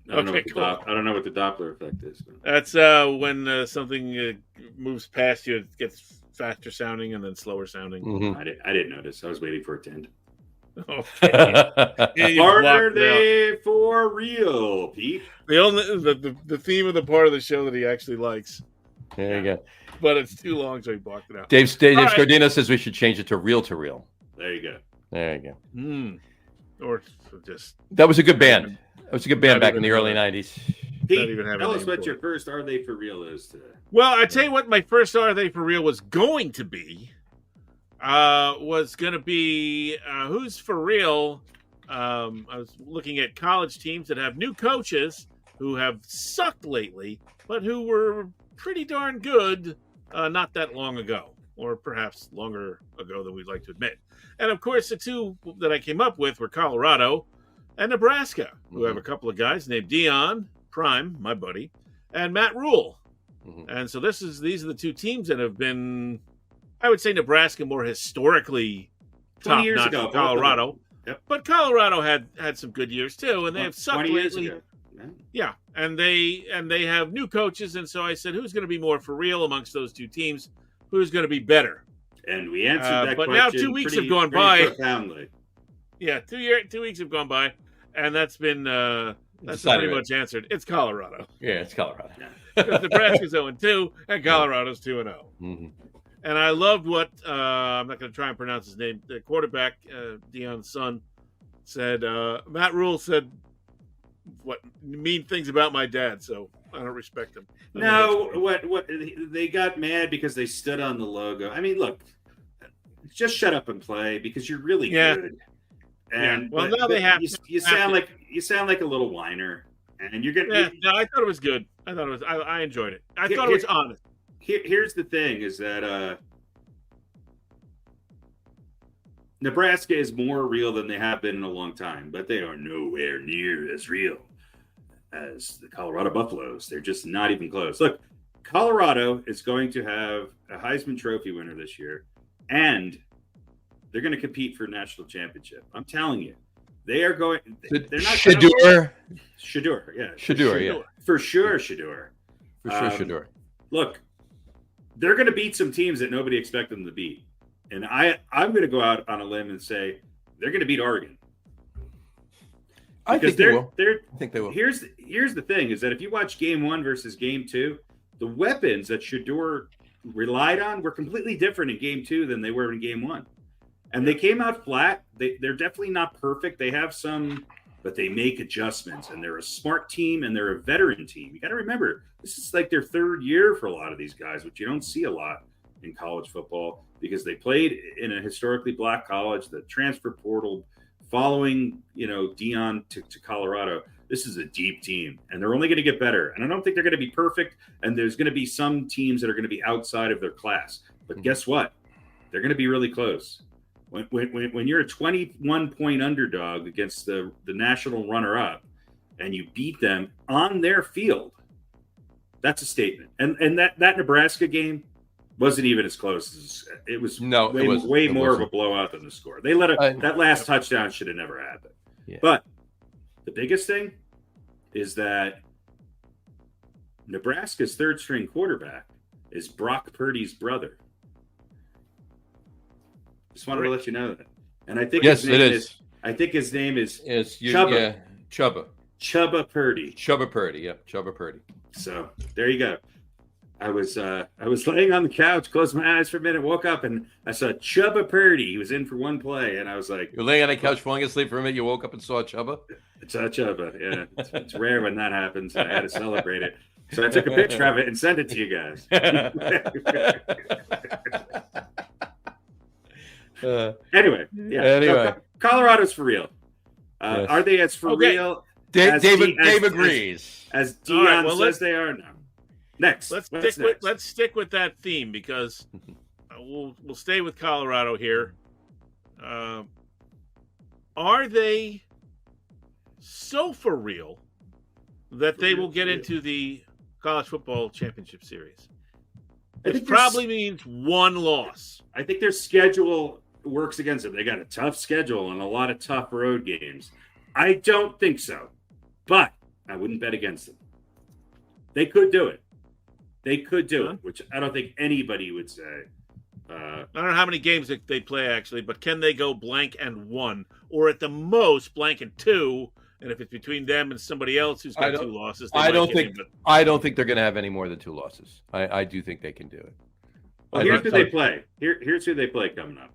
Speaker 4: I don't
Speaker 3: Okay, cool.
Speaker 4: I don't know what the Doppler effect is.
Speaker 3: That's when something moves past you, it gets faster sounding and then slower sounding.
Speaker 2: Mhm.
Speaker 4: I didn't notice. I was waiting for it to end.
Speaker 3: Okay.
Speaker 4: Are they for real, Pete?
Speaker 3: The theme of the part of the show that he actually likes,
Speaker 2: There you go.
Speaker 3: but it's too long, so he blocked it out.
Speaker 2: Dave
Speaker 3: right.
Speaker 2: Scardino says we should change it to real to real.
Speaker 4: There you go.
Speaker 2: There you go.
Speaker 3: Or just
Speaker 2: That was a good band. That was a good band
Speaker 3: Not
Speaker 2: back in
Speaker 3: even
Speaker 2: the early 90s.
Speaker 4: Pete,
Speaker 3: even have a
Speaker 4: tell us
Speaker 3: name
Speaker 4: what
Speaker 3: for
Speaker 4: your
Speaker 3: it.
Speaker 4: first Are They For Real is today.
Speaker 3: Well, I tell you what, my first Are They For Real was going to be. Was going to be who's for real. I was looking at college teams that have new coaches who have sucked lately, but who were pretty darn good not that long ago, or perhaps longer ago than we'd like to admit. And of course, the two that I came up with were Colorado and Nebraska, who have a couple of guys named Dion Prime, my buddy, and Matt Rule. And so these are the two teams that have been, I would say, Nebraska more historically
Speaker 4: 20 years
Speaker 3: top-notch
Speaker 4: ago,
Speaker 3: than Colorado.
Speaker 4: Yep.
Speaker 3: But Colorado had some good years too, and they have sucked
Speaker 4: 20 years
Speaker 3: lately.
Speaker 4: ago.
Speaker 3: Yeah, and they have new coaches, and so I said, who's going to be more for real amongst those two teams? Who's going to be better?
Speaker 4: And we answered that
Speaker 3: but
Speaker 4: question.
Speaker 3: now 2 weeks have gone
Speaker 4: pretty
Speaker 3: by.
Speaker 4: profoundly.
Speaker 3: Yeah, 2 weeks have gone by, and that's been pretty much answered. It's Colorado.
Speaker 2: Yeah, it's Colorado.
Speaker 3: Because Nebraska's 0-2, and Colorado's 2-0. And I loved what I'm not going to try and pronounce his name. The quarterback, Dion's son, said. Matt Rule said what mean things about my dad, so I don't respect him.
Speaker 4: No, what they got mad because they stood on the logo. I mean, look, just shut up and play because you're really good. And
Speaker 3: well, now they have.
Speaker 4: You sound like a little whiner, and you're gonna.
Speaker 3: Yeah, no, I thought it was good. I enjoyed it. I thought it was honest.
Speaker 4: Here's the thing: is that Nebraska is more real than they have been in a long time, but they are nowhere near as real as the Colorado Buffaloes. They're just not even close. Look, Colorado is going to have a Heisman Trophy winner this year, and they're going to compete for a national championship. I'm telling you, they are going. They're not.
Speaker 2: Shedeur,
Speaker 4: yeah.
Speaker 2: Shedeur, yeah.
Speaker 4: For sure, Shedeur.
Speaker 2: For sure, Shedeur.
Speaker 4: Look, they're going to beat some teams that nobody expected them to beat. And I'm going to go out on a limb and say they're going to beat Oregon.
Speaker 2: I think they will.
Speaker 4: I think they will. Here's the thing: is that if you watch Game 1 versus Game 2, the weapons that Shedeur relied on were completely different in Game 2 than they were in Game 1, and they came out flat. They're definitely not perfect. They have some, but they make adjustments, and they're a smart team, and they're a veteran team. You got to remember, this is like their third year for a lot of these guys, which you don't see a lot in college football because they played in a historically black college, the transfer portal, following, Dion to Colorado. This is a deep team, and they're only going to get better. And I don't think they're going to be perfect, and there's going to be some teams that are going to be outside of their class. But guess what? They're going to be really close. When you're a 21-point underdog against the national runner-up, and you beat them on their field, that's a statement. And that Nebraska game wasn't even as close as it was. No, way more of a blowout than the score. They let that last touchdown should have never happened. Yeah. But the biggest thing is that Nebraska's third string quarterback is Brock Purdy's brother. Just wanted to let you know that. And I think his name is Chubba.
Speaker 2: Yeah, Chubba.
Speaker 4: Chubba Purdy.
Speaker 2: Chubba Purdy.
Speaker 4: So there you go. I was laying on the couch, closed my eyes for a minute, woke up, and I saw Chubba Purdy. He was in for one play, and I was like,
Speaker 2: "You're laying on the couch, falling asleep for a minute. You woke up and saw Chubba."
Speaker 4: It's Chubba. Yeah, it's rare when that happens. I had to celebrate it, so I took a picture of it and sent it to you guys. Anyway, Colorado's for real.
Speaker 2: Yes.
Speaker 4: Are they as for real?
Speaker 2: Dave agrees.
Speaker 4: As Dion says they are now. Next,
Speaker 3: let's stick with that theme because we'll stay with Colorado here. Are they so for real that they will get into the college football championship series? Which probably means one loss.
Speaker 4: I think their schedule works against them. They got a tough schedule and a lot of tough road games. I don't think so, but I wouldn't bet against them. They could do it. They could do it, which I don't think anybody would say.
Speaker 3: I don't know how many games they play, actually, but can they go blank and 1? Or at the most, blank and 2? And if it's between them and somebody else who's got 2 losses,
Speaker 2: I don't think they're going to have any more than 2 losses. I do think they can do it.
Speaker 4: Well, here's who they play. Here's who they play coming up.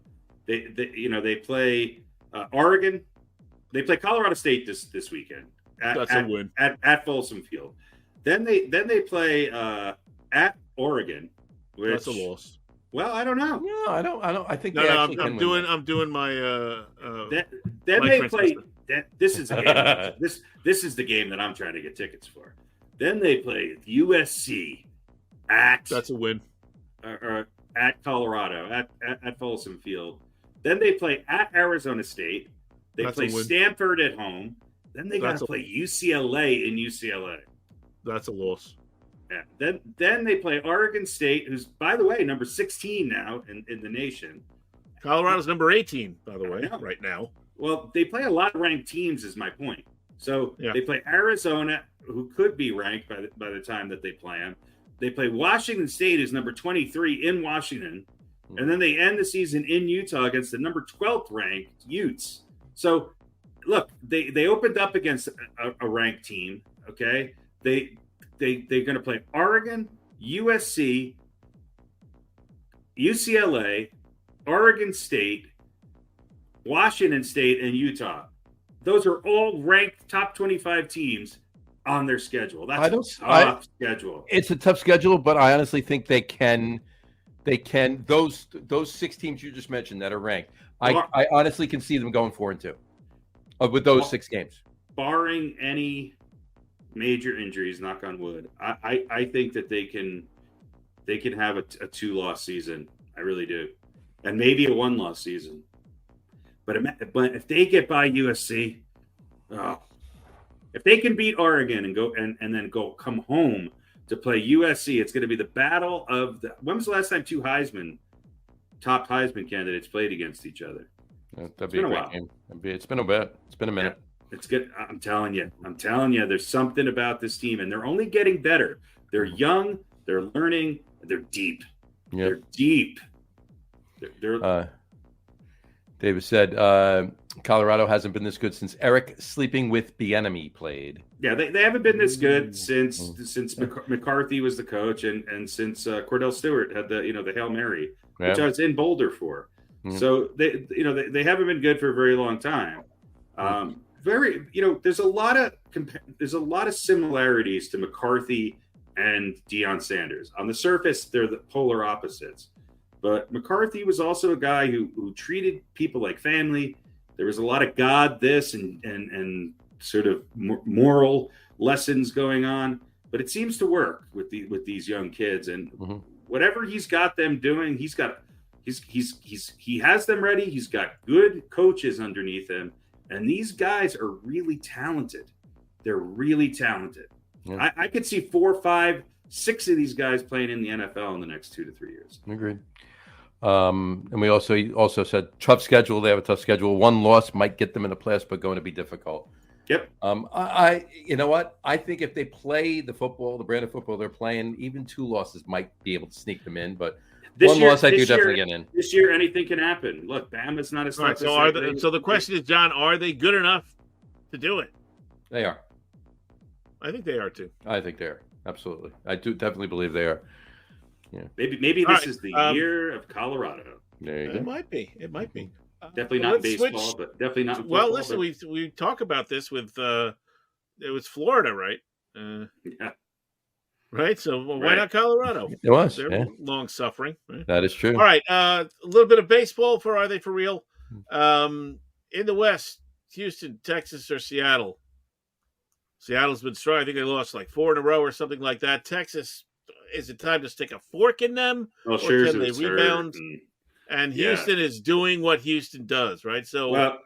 Speaker 4: They play Oregon. They play Colorado State this weekend.
Speaker 3: That's a win
Speaker 4: at Folsom Field. Then they play at Oregon. Which,
Speaker 3: that's a loss.
Speaker 4: Well, I don't know.
Speaker 2: No, I don't. I think
Speaker 3: I'm doing my.
Speaker 4: Then they play. This is a game. This is the game that I'm trying to get tickets for. Then they play USC at.
Speaker 3: That's a win.
Speaker 4: At Colorado at Folsom Field. Then they play at Arizona State. They play Stanford at home. Then they got to play UCLA in UCLA.
Speaker 3: That's a loss.
Speaker 4: Yeah. Then they play Oregon State, who's, by the way, number 16 now in the nation.
Speaker 3: Colorado's number 18, by the way, right now.
Speaker 4: Well, they play a lot of ranked teams, is my point. So they play Arizona, who could be ranked by the time that they play them. They play Washington State, who's number 23 in Washington. And then they end the season in Utah against the number 12th ranked Utes. So, look, they opened up against a ranked team, okay? They're going to play Oregon, USC, UCLA, Oregon State, Washington State, and Utah. Those are all ranked top 25 teams on their schedule. That's a tough schedule.
Speaker 2: It's a tough schedule, but I honestly think they can. Those 6 teams you just mentioned that are ranked. I honestly can see them going 4-2 with those 6 games,
Speaker 4: barring any major injuries. Knock on wood. I think that they can have a 2-loss season. I really do, and maybe a 1-loss season. But if they get by USC, if they can beat Oregon and go and then come home to play USC, it's going to be the battle of the. When was the last time 2 top Heisman candidates played against each other?
Speaker 2: That'd be a great game. It's been a bit. It's been a minute.
Speaker 4: Yeah, it's good. I'm telling you. There's something about this team, and they're only getting better. They're young. They're learning. They're deep.
Speaker 2: Yep.
Speaker 4: They're deep.
Speaker 2: David said Colorado hasn't been this good since Eric Sleeping with Bieniemy played.
Speaker 4: Yeah, they haven't been this good since McCarthy was the coach, and since Cordell Stewart had the Hail Mary, which I was in Boulder for. So they haven't been good for a very long time. There's a lot of similarities to McCarthy and Deion Sanders. On the surface, they're the polar opposites. But McCarthy was also a guy who treated people like family. There was a lot of God this and sort of moral lessons going on. But it seems to work with these young kids. And whatever he's got them doing, he has them ready. He's got good coaches underneath him. And these guys are really talented. They're really talented. Yeah. I could see 4, 5, 6 of these guys playing in the NFL in the next 2 to 3 years.
Speaker 2: Agreed. And we also said tough schedule. They have a tough schedule. 1 loss might get them in the playoffs, but going to be difficult.
Speaker 4: Yep.
Speaker 2: You know what? I think if they play the brand of football they're playing, even 2 losses might be able to sneak them in. But loss, I do definitely get in.
Speaker 4: This year, anything can happen. Look, Bama's not as tough.
Speaker 3: So the question is, John, are they good enough to do it?
Speaker 2: They are.
Speaker 3: I think they are too.
Speaker 2: I think they are. Absolutely. I do definitely believe they are. Yeah.
Speaker 4: Maybe this is the year of Colorado.
Speaker 2: There you go.
Speaker 3: It might be.
Speaker 4: Definitely not baseball, but definitely not football.
Speaker 3: Well, listen, we talk about this with it was Florida, right?
Speaker 4: Yeah.
Speaker 3: Right. So why not Colorado?
Speaker 2: It was.
Speaker 3: They're long suffering. Right?
Speaker 2: That is true.
Speaker 3: All right. A little bit of baseball for Are They For Real? In the West, Houston, Texas, or Seattle. Seattle's been strong. I think they lost like 4 in a row or something like that. Texas, is it time to stick a fork in them?
Speaker 4: Well,
Speaker 3: or can they rebound? And Houston is doing what Houston does, right? So,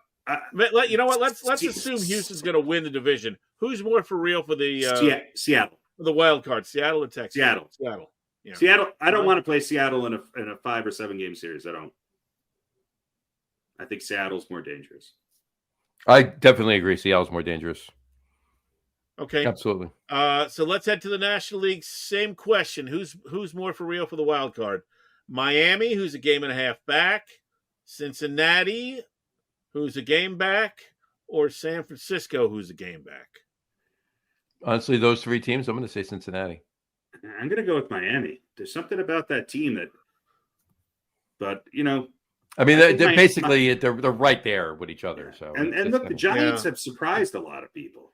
Speaker 3: you know what? Let's assume Houston's going to win the division. Who's more for real for the
Speaker 4: Seattle,
Speaker 3: for the wild card? Seattle or Texas?
Speaker 4: Seattle.
Speaker 3: Yeah.
Speaker 4: Seattle. I don't want to play Seattle in a 5 or 7 game series. I don't. I think Seattle's more dangerous.
Speaker 2: I definitely agree. Seattle's more dangerous.
Speaker 3: Okay.
Speaker 2: Absolutely.
Speaker 3: So let's head to the National League. Same question. Who's more for real for the wild card? Miami, who's a game and a half back. Cincinnati, who's a game back. Or San Francisco, who's a game back.
Speaker 2: Honestly, those 3 teams, I'm going to say Cincinnati.
Speaker 4: I'm going to go with Miami. There's something about that team that, but
Speaker 2: I mean, they're basically they're right there with each other. So
Speaker 4: and look, the Giants have surprised a lot of people.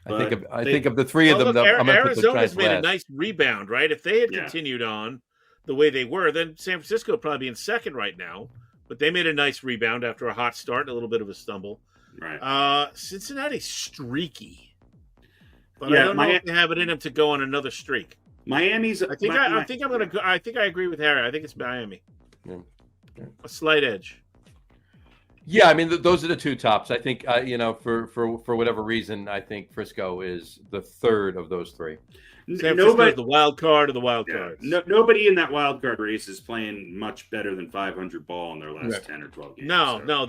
Speaker 2: I think of the 3 of them.
Speaker 3: Arizona's made a nice rebound, right? If they had continued on the way they were, then San Francisco would probably be in second right now. But they made a nice rebound after a hot start and a little bit of a stumble.
Speaker 4: Right.
Speaker 3: Cincinnati's streaky, but I don't know if they have it in them to go on another streak.
Speaker 4: Miami's.
Speaker 3: I think I agree with Harry. I think it's Miami. Yeah. A slight edge.
Speaker 2: Yeah, I mean, those are the 2 tops. I think, for whatever reason, I think Frisco is the 3rd of those 3.
Speaker 3: San Francisco's the wild card of the wild cards.
Speaker 4: Nobody in that wild card race is playing much better than 500 ball in their last 10 or 12 games.
Speaker 3: No,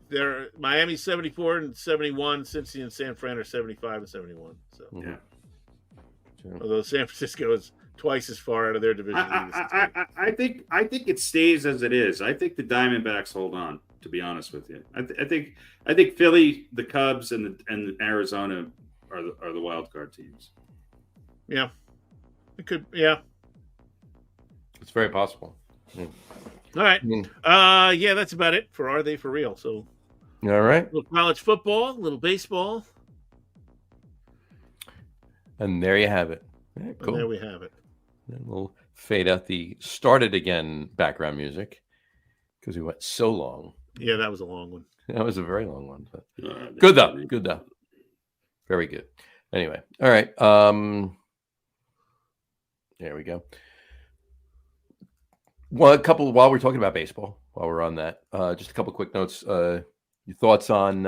Speaker 3: they're Miami 74 and 71. Cincy and San Fran are 75 and 71. So although San Francisco is twice as far out of their division.
Speaker 4: I think it stays as it is. I think the Diamondbacks hold on. To be honest with you, I think Philly, the Cubs, and Arizona are the wild card teams.
Speaker 3: Yeah, it could. Yeah,
Speaker 2: it's very possible. Yeah.
Speaker 3: All right. Yeah, that's about it for Are They For Real? So,
Speaker 2: all right.
Speaker 3: A little college football, a little baseball,
Speaker 2: and there you have it. Yeah, cool.
Speaker 3: And there we have it.
Speaker 2: And we'll fade out the "Start It Again" background music because we went so long.
Speaker 3: Yeah, that was a long one.
Speaker 2: That was a very long one. But good though. Very good. Anyway, all right. There we go. Well, while we're talking about baseball, while we're on that, just a couple quick notes. Your thoughts on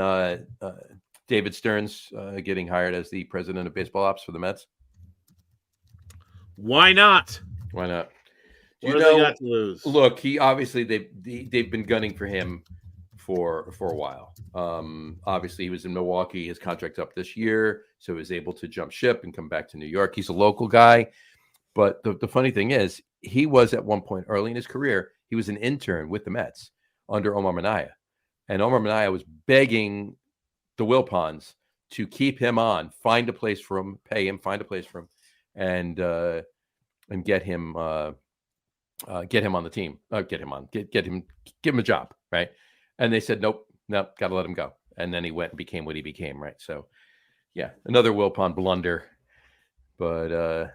Speaker 2: David Stearns getting hired as the president of baseball ops for the Mets?
Speaker 3: Why not?
Speaker 2: Why not?
Speaker 3: What do they got to lose?
Speaker 2: Look, he obviously they've been gunning for him for a while. Obviously, he was in Milwaukee. His contract's up this year, so he was able to jump ship and come back to New York. He's a local guy. But the funny thing is, he was at one point early in his career, he was an intern with the Mets under Omar Minaya. And Omar Minaya was begging the Wilpons to keep him on, find a place for him, pay him, find a place for him, and get him on the team. Give him a job, right? And they said, nope, got to let him go. And then he went and became what he became, right? So, yeah, another Wilpon blunder. But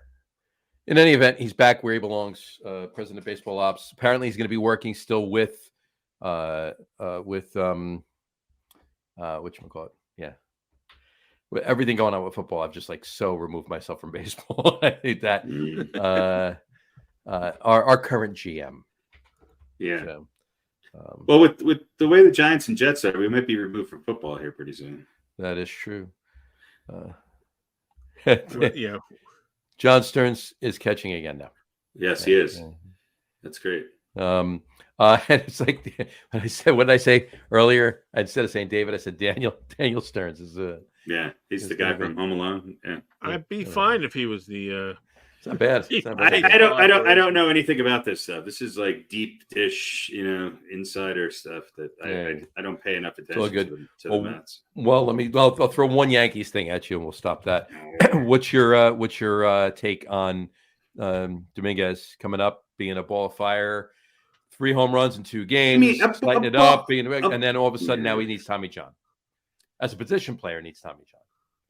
Speaker 2: in any event, he's back where he belongs, president of baseball ops. Apparently, he's going to be working still with whatchamacallit. Yeah. With everything going on with football, I've just so removed myself from baseball. I hate that. Our current GM.
Speaker 4: Yeah.
Speaker 2: So,
Speaker 4: well, with the way the Giants and Jets are, we might be removed from football here pretty soon.
Speaker 2: That is true.
Speaker 3: Yeah.
Speaker 2: John Stearns is catching again now.
Speaker 4: Yes, he is. That's great.
Speaker 2: And it's like when I say earlier, instead of saying David, I said Daniel Stearns is
Speaker 4: he's the guy from Home Alone. Yeah,
Speaker 3: I'd be fine if he was the.
Speaker 2: It's not bad.
Speaker 4: I don't know anything about this stuff. This is like deep dish, insider stuff that I don't pay enough attention to the Mets.
Speaker 2: Well, I'll throw one Yankees thing at you and we'll stop that. What's your take on Dominguez coming up, being a ball of fire, 3 home runs in 2 games, lighting it up, and then all of a sudden now he needs Tommy John. As a position player, needs Tommy John.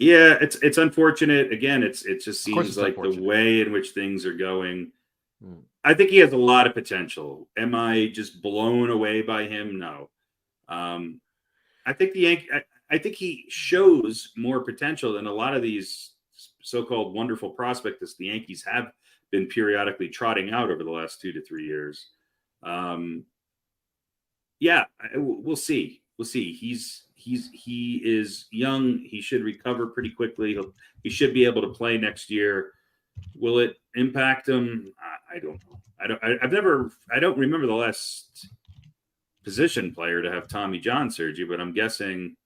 Speaker 4: Yeah, it's unfortunate. Again, it just seems like the way in which things are going. I think he has a lot of potential. Am I just blown away by him? No. I think I think he shows more potential than a lot of these so-called wonderful prospects the Yankees have been periodically trotting out over the last 2 to 3 years. We'll see. We'll see. He is young. He should recover pretty quickly. He should be able to play next year. Will it impact them? I don't know. I don't remember the last position player to have Tommy John surgery, but I'm guessing.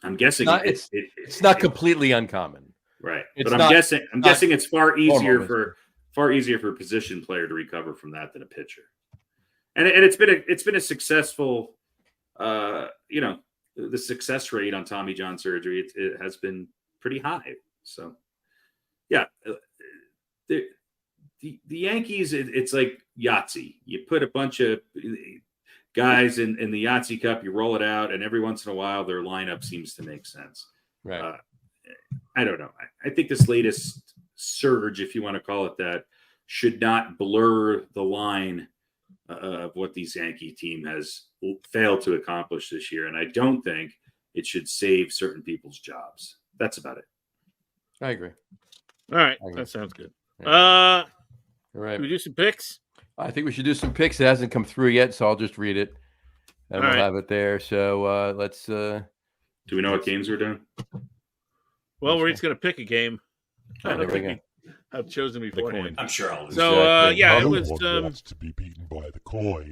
Speaker 2: It's not completely uncommon,
Speaker 4: right?
Speaker 2: It's
Speaker 4: but I'm guessing it's far easier for a position player to recover from that than a pitcher. And it's been a successful, the success rate on Tommy John surgery it has been pretty high. So, yeah, the Yankees it's like Yahtzee. You put a bunch of guys in the Yahtzee Cup, you roll it out, and every once in a while their lineup seems to make sense.
Speaker 2: Right.
Speaker 4: I don't know. I think this latest surge, if you want to call it that, should not blur the line of what this Yankee team has failed to accomplish this year. And I don't think it should save certain people's jobs. That's about it.
Speaker 2: I agree.
Speaker 3: All right. That sounds good.
Speaker 2: Yeah. All right.
Speaker 3: Should we do some picks?
Speaker 2: I think we should do some picks. It hasn't come through yet, so I'll just read it. And we'll have it there. So let's
Speaker 4: do we know what games we're doing?
Speaker 3: Well, we're each going to pick a game.
Speaker 2: Oh, there we go.
Speaker 3: I've chosen beforehand.
Speaker 9: I'm sure I'll lose.
Speaker 3: So,
Speaker 1: Exactly.
Speaker 3: it was.
Speaker 1: Wants to be beaten by the coin.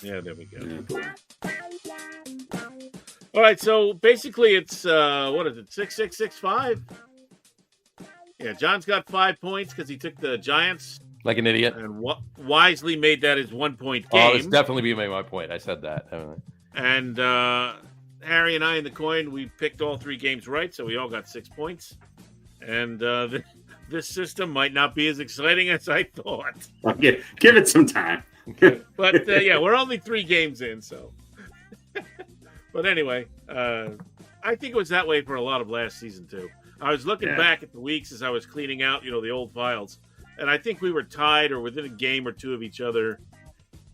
Speaker 3: Yeah, there we go.
Speaker 4: Yeah.
Speaker 3: All right, so basically it's, what is it, 6-6-6-5? Yeah, John's got 5 points because he took the Giants.
Speaker 2: Like an idiot.
Speaker 3: And wisely made that his 1 point game.
Speaker 2: Oh, it's definitely be my point. I said that.
Speaker 3: And Harry and I in the coin, we picked all 3 games right, so we all got 6 points. And this system might not be as exciting as I thought.
Speaker 4: Give it some time.
Speaker 3: But, we're only 3 games in, so. But anyway, I think it was that way for a lot of last season, too. I was looking back at the weeks as I was cleaning out, the old files. And I think we were tied or within a game or 2 of each other.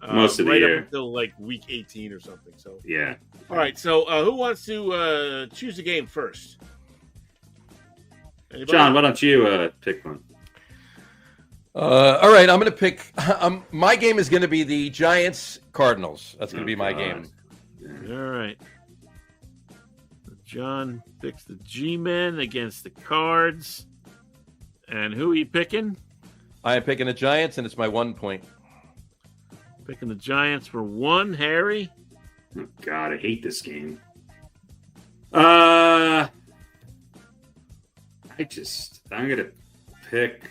Speaker 4: Most of the year.
Speaker 3: Up until like week 18 or something. So
Speaker 4: yeah.
Speaker 3: All right. So who wants to choose a game first? Anybody?
Speaker 4: John, why don't you pick one?
Speaker 2: All right. I'm going to pick. My game is going to be the Giants Cardinals. That's going to be my game.
Speaker 3: Yeah. All right. John picks the G-Men against the Cards. And who are you picking?
Speaker 2: I am picking the Giants, and it's my 1 point.
Speaker 3: Picking the Giants for 1, Harry.
Speaker 4: Oh, God, I hate this game. I'm gonna pick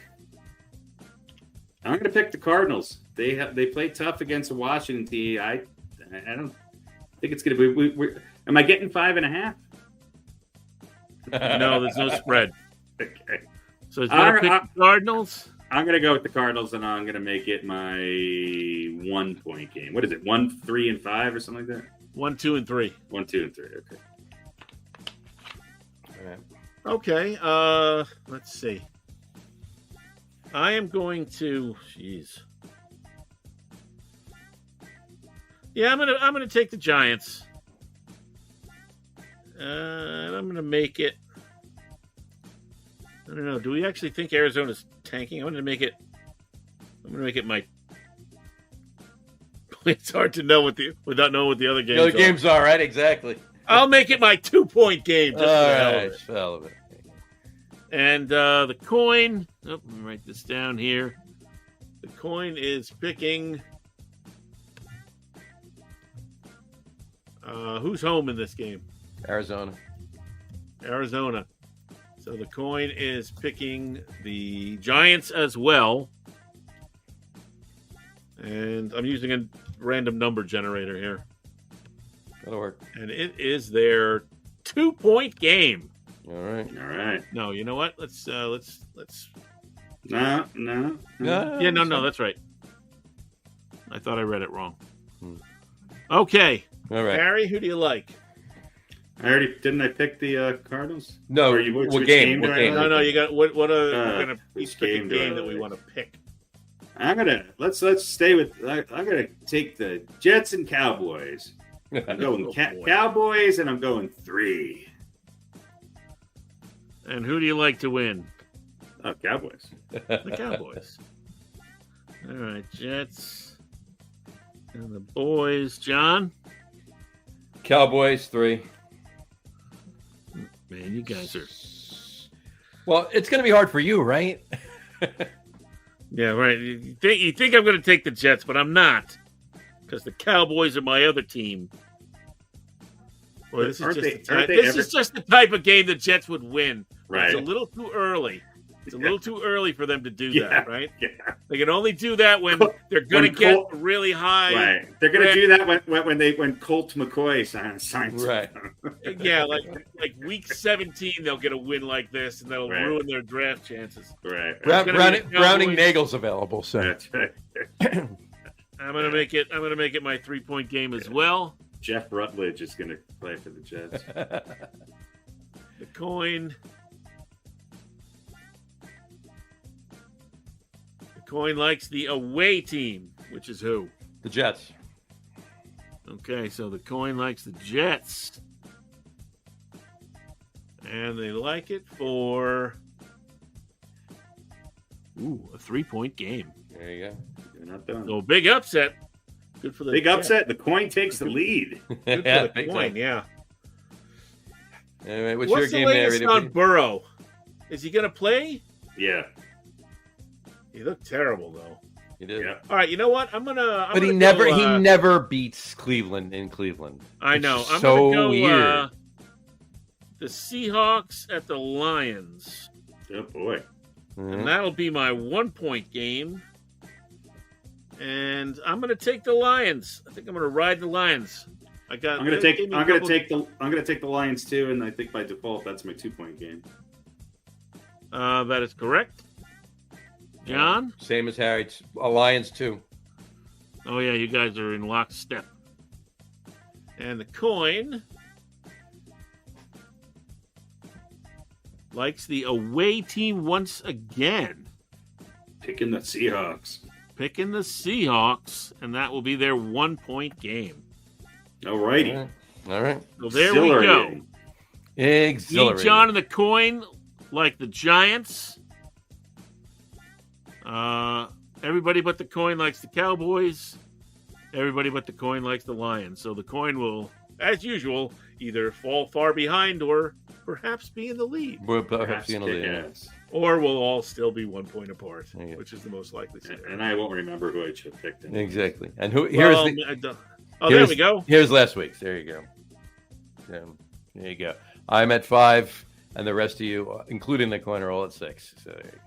Speaker 4: the Cardinals. They play tough against the Washington team. I don't think it's gonna be. Am I getting 5.5?
Speaker 3: No, there's no spread.
Speaker 4: Okay.
Speaker 3: So it's gonna pick the Cardinals.
Speaker 4: I'm going to go with the Cardinals, and I'm going to make it my 1 point game. What is it? 1, 3, and 5 or something like that?
Speaker 3: 1, 2, and 3.
Speaker 4: 1, 2, and 3. Okay.
Speaker 2: All right.
Speaker 3: Okay. Let's see. I am going to. Jeez. Yeah, I'm gonna take the Giants. And I'm gonna make it. I don't know. Do we actually think Arizona's tanking? I'm going to make it my. It's hard to know without knowing what the other games are.
Speaker 2: The other games are, right? Exactly.
Speaker 3: I'll make it my 2 point game. Just
Speaker 2: for the hell of it.
Speaker 3: And the coin. Oh, let me write this down here. The coin is picking. Who's home in this game?
Speaker 2: Arizona.
Speaker 3: So the coin is picking the Giants as well. And I'm using a random number generator here.
Speaker 2: That'll work.
Speaker 3: And it is their 2 point game.
Speaker 2: All right.
Speaker 3: No, you know what? Let's
Speaker 4: No.
Speaker 3: Yeah, no, that's right. I thought I read it wrong. Okay.
Speaker 2: All right.
Speaker 3: Harry, who do you like?
Speaker 4: Didn't I pick the Cardinals?
Speaker 2: No.
Speaker 4: What
Speaker 2: game?
Speaker 3: No, you got what we're gonna pick a game that we want to pick.
Speaker 4: I'm gonna let's stay with. I'm gonna take the Jets and Cowboys. I'm going Cowboys, and I'm going 3.
Speaker 3: And who do you like to win?
Speaker 4: Oh, Cowboys.
Speaker 3: The Cowboys. All right, Jets and the boys. John?
Speaker 2: Cowboys 3.
Speaker 3: Man, you guys are...
Speaker 2: Well, it's going to be hard for you, right?
Speaker 3: Yeah, right. You think I'm going to take the Jets, but I'm not, because the Cowboys are my other team. Boy, this is just the type of game the Jets would win.
Speaker 4: Right.
Speaker 3: It's a little too early. It's a little too early for them to do
Speaker 4: Yeah,
Speaker 3: that, right?
Speaker 4: yeah.
Speaker 3: They can only do that when they're going to get really high.
Speaker 4: Right. They're going to do that when Colt McCoy signs.
Speaker 2: Right.
Speaker 3: Yeah, like week 17, they'll get a win like this, and that'll
Speaker 4: Right.
Speaker 3: ruin their draft chances.
Speaker 4: Right.
Speaker 2: Browning Nagel's available, so
Speaker 4: That's right.
Speaker 3: I'm gonna make it my 3-point game as well.
Speaker 4: Jeff Rutledge is going to play for the Jets.
Speaker 3: The coin. The coin likes the away team, which is who?
Speaker 2: the Jets.
Speaker 3: Okay, so the coin likes the Jets. And they like it for a 3-point game.
Speaker 2: There you go.
Speaker 4: You're not done.
Speaker 3: So big upset. Good for the
Speaker 4: Big
Speaker 3: Jets.
Speaker 4: upset. The coin takes the lead.
Speaker 3: Good
Speaker 2: Yeah,
Speaker 3: for the
Speaker 2: big
Speaker 3: coin,
Speaker 2: time.
Speaker 3: yeah.
Speaker 2: All right, what's
Speaker 3: What's
Speaker 2: your
Speaker 3: the
Speaker 2: game there?
Speaker 3: latest on Burrow? Is he going to play?
Speaker 4: Yeah.
Speaker 3: He looked terrible, though.
Speaker 2: He did.
Speaker 4: Yeah.
Speaker 3: All right, you know what? I'm gonna
Speaker 2: But he
Speaker 3: go,
Speaker 2: never beats Cleveland in Cleveland.
Speaker 3: I know.
Speaker 2: It's
Speaker 3: I'm
Speaker 2: so
Speaker 3: gonna go
Speaker 2: weird.
Speaker 3: the Seahawks at the Lions,
Speaker 4: Oh, boy.
Speaker 3: and that'll be my 1-point game. And I'm gonna take the Lions. I think I'm gonna ride the Lions.
Speaker 4: I'm gonna take the Lions too, and I think by default that's my 2-point game.
Speaker 3: That is correct. John?
Speaker 2: Same as Harry. It's Lions too.
Speaker 3: Oh yeah, you guys are in lockstep. And the coin likes the away team once again.
Speaker 4: Picking the Seahawks.
Speaker 3: Picking the Seahawks, and that will be their 1-point game.
Speaker 4: All righty.
Speaker 2: All right.
Speaker 3: So there we go.
Speaker 2: Exhilarating.
Speaker 3: John and the coin like the Giants. Everybody but the coin likes the Cowboys. Everybody but the coin likes the Lions. So the coin will, as usual, either fall far behind or perhaps be in the lead.
Speaker 2: We're perhaps in a lead.
Speaker 4: Yes.
Speaker 3: Or we'll all still be 1 point apart,
Speaker 2: There you go.
Speaker 3: which is the most likely scenario.
Speaker 4: And I won't remember who I should have picked.
Speaker 2: Exactly. And who?
Speaker 3: Well,
Speaker 2: There
Speaker 3: there we go.
Speaker 2: Here's last week's. There you go. There you go. I'm at 5, and the rest of you, including the coin, are all at 6. So there you go.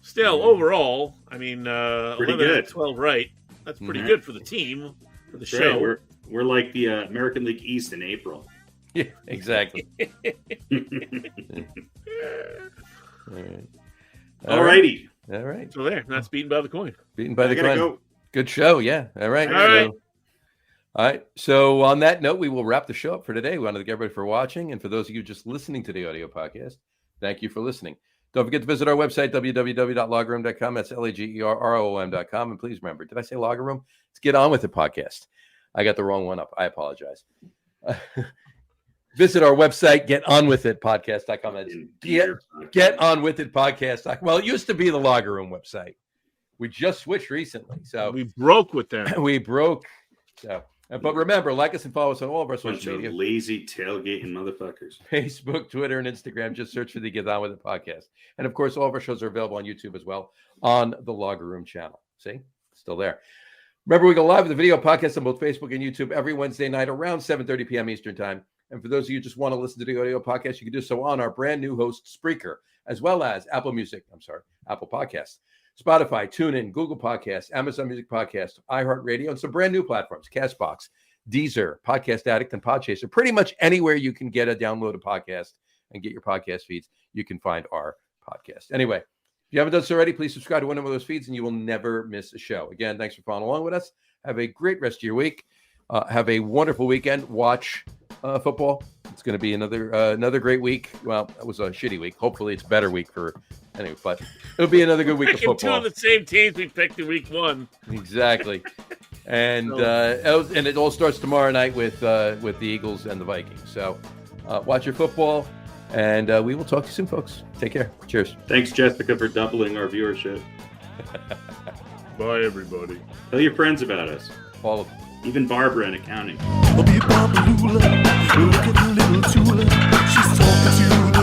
Speaker 3: Still, overall, I mean,
Speaker 4: Pretty
Speaker 3: 11 out
Speaker 4: good.
Speaker 3: of 12 right. That's pretty
Speaker 4: Mhm.
Speaker 3: good for the team, for the
Speaker 4: That's
Speaker 3: show.
Speaker 4: right. We're like the American League East in April.
Speaker 2: Yeah, exactly.
Speaker 4: All righty.
Speaker 2: All right.
Speaker 3: So there, that's beaten by the coin.
Speaker 2: Beaten by
Speaker 4: I
Speaker 2: the
Speaker 4: gotta
Speaker 2: coin.
Speaker 4: go.
Speaker 2: Good show. Yeah. All right.
Speaker 3: All right.
Speaker 2: All right. So on that note, we will wrap the show up for today. We want to thank everybody for watching. And for those of you just listening to the audio podcast, thank you for listening. Don't forget to visit our website, www.loggerroom.com. That's LAGERROOM.com. And please remember, did I say Logger Room? It's Get On With It podcast. I got the wrong one up. I apologize. Visit our website, getonwithitpodcast.com. That's Get On With It podcast. Well, it used to be the Logger Room website. We just switched recently. So
Speaker 3: We broke with them.
Speaker 2: we broke. So, but remember, like us and follow us on all of our
Speaker 4: Bunch
Speaker 2: social
Speaker 4: of
Speaker 2: media.
Speaker 4: lazy tailgating motherfuckers.
Speaker 2: Facebook, Twitter, and Instagram. Just search for the Get On With It podcast. And of course, all of our shows are available on YouTube as well on the Logger Room channel. See? Still there. Remember, we go live with the video podcast on both Facebook and YouTube every Wednesday night around 7:30 p.m. Eastern time. And for those of you who just want to listen to the audio podcast, you can do so on our brand new host, Spreaker, as well as Apple Podcasts, Spotify, TuneIn, Google Podcasts, Amazon Music Podcast, iHeartRadio, and some brand new platforms, CastBox, Deezer, Podcast Addict, and Podchaser. Pretty much anywhere you can get a downloaded podcast and get your podcast feeds, you can find our podcast. Anyway, if you haven't done so already, please subscribe to one of those feeds and you will never miss a show. Again, thanks for following along with us. Have a great rest of your week. Have a wonderful weekend. Watch football. It's going to be another great week. Well, it was a shitty week. Hopefully it's a better week anyway, but it'll be another good week of
Speaker 3: Picking two
Speaker 2: football.
Speaker 3: of the same teams we picked in week 1.
Speaker 2: Exactly. And it all starts tomorrow night with the Eagles and the Vikings. So watch your football, and we will talk to you soon, folks. Take care. Cheers.
Speaker 4: Thanks, Jessica, for doubling our viewership.
Speaker 3: Bye, everybody.
Speaker 4: Tell your friends about us.
Speaker 2: All of them.
Speaker 4: Even Barbara in accounting.
Speaker 7: Look at the little Tula. She's talking to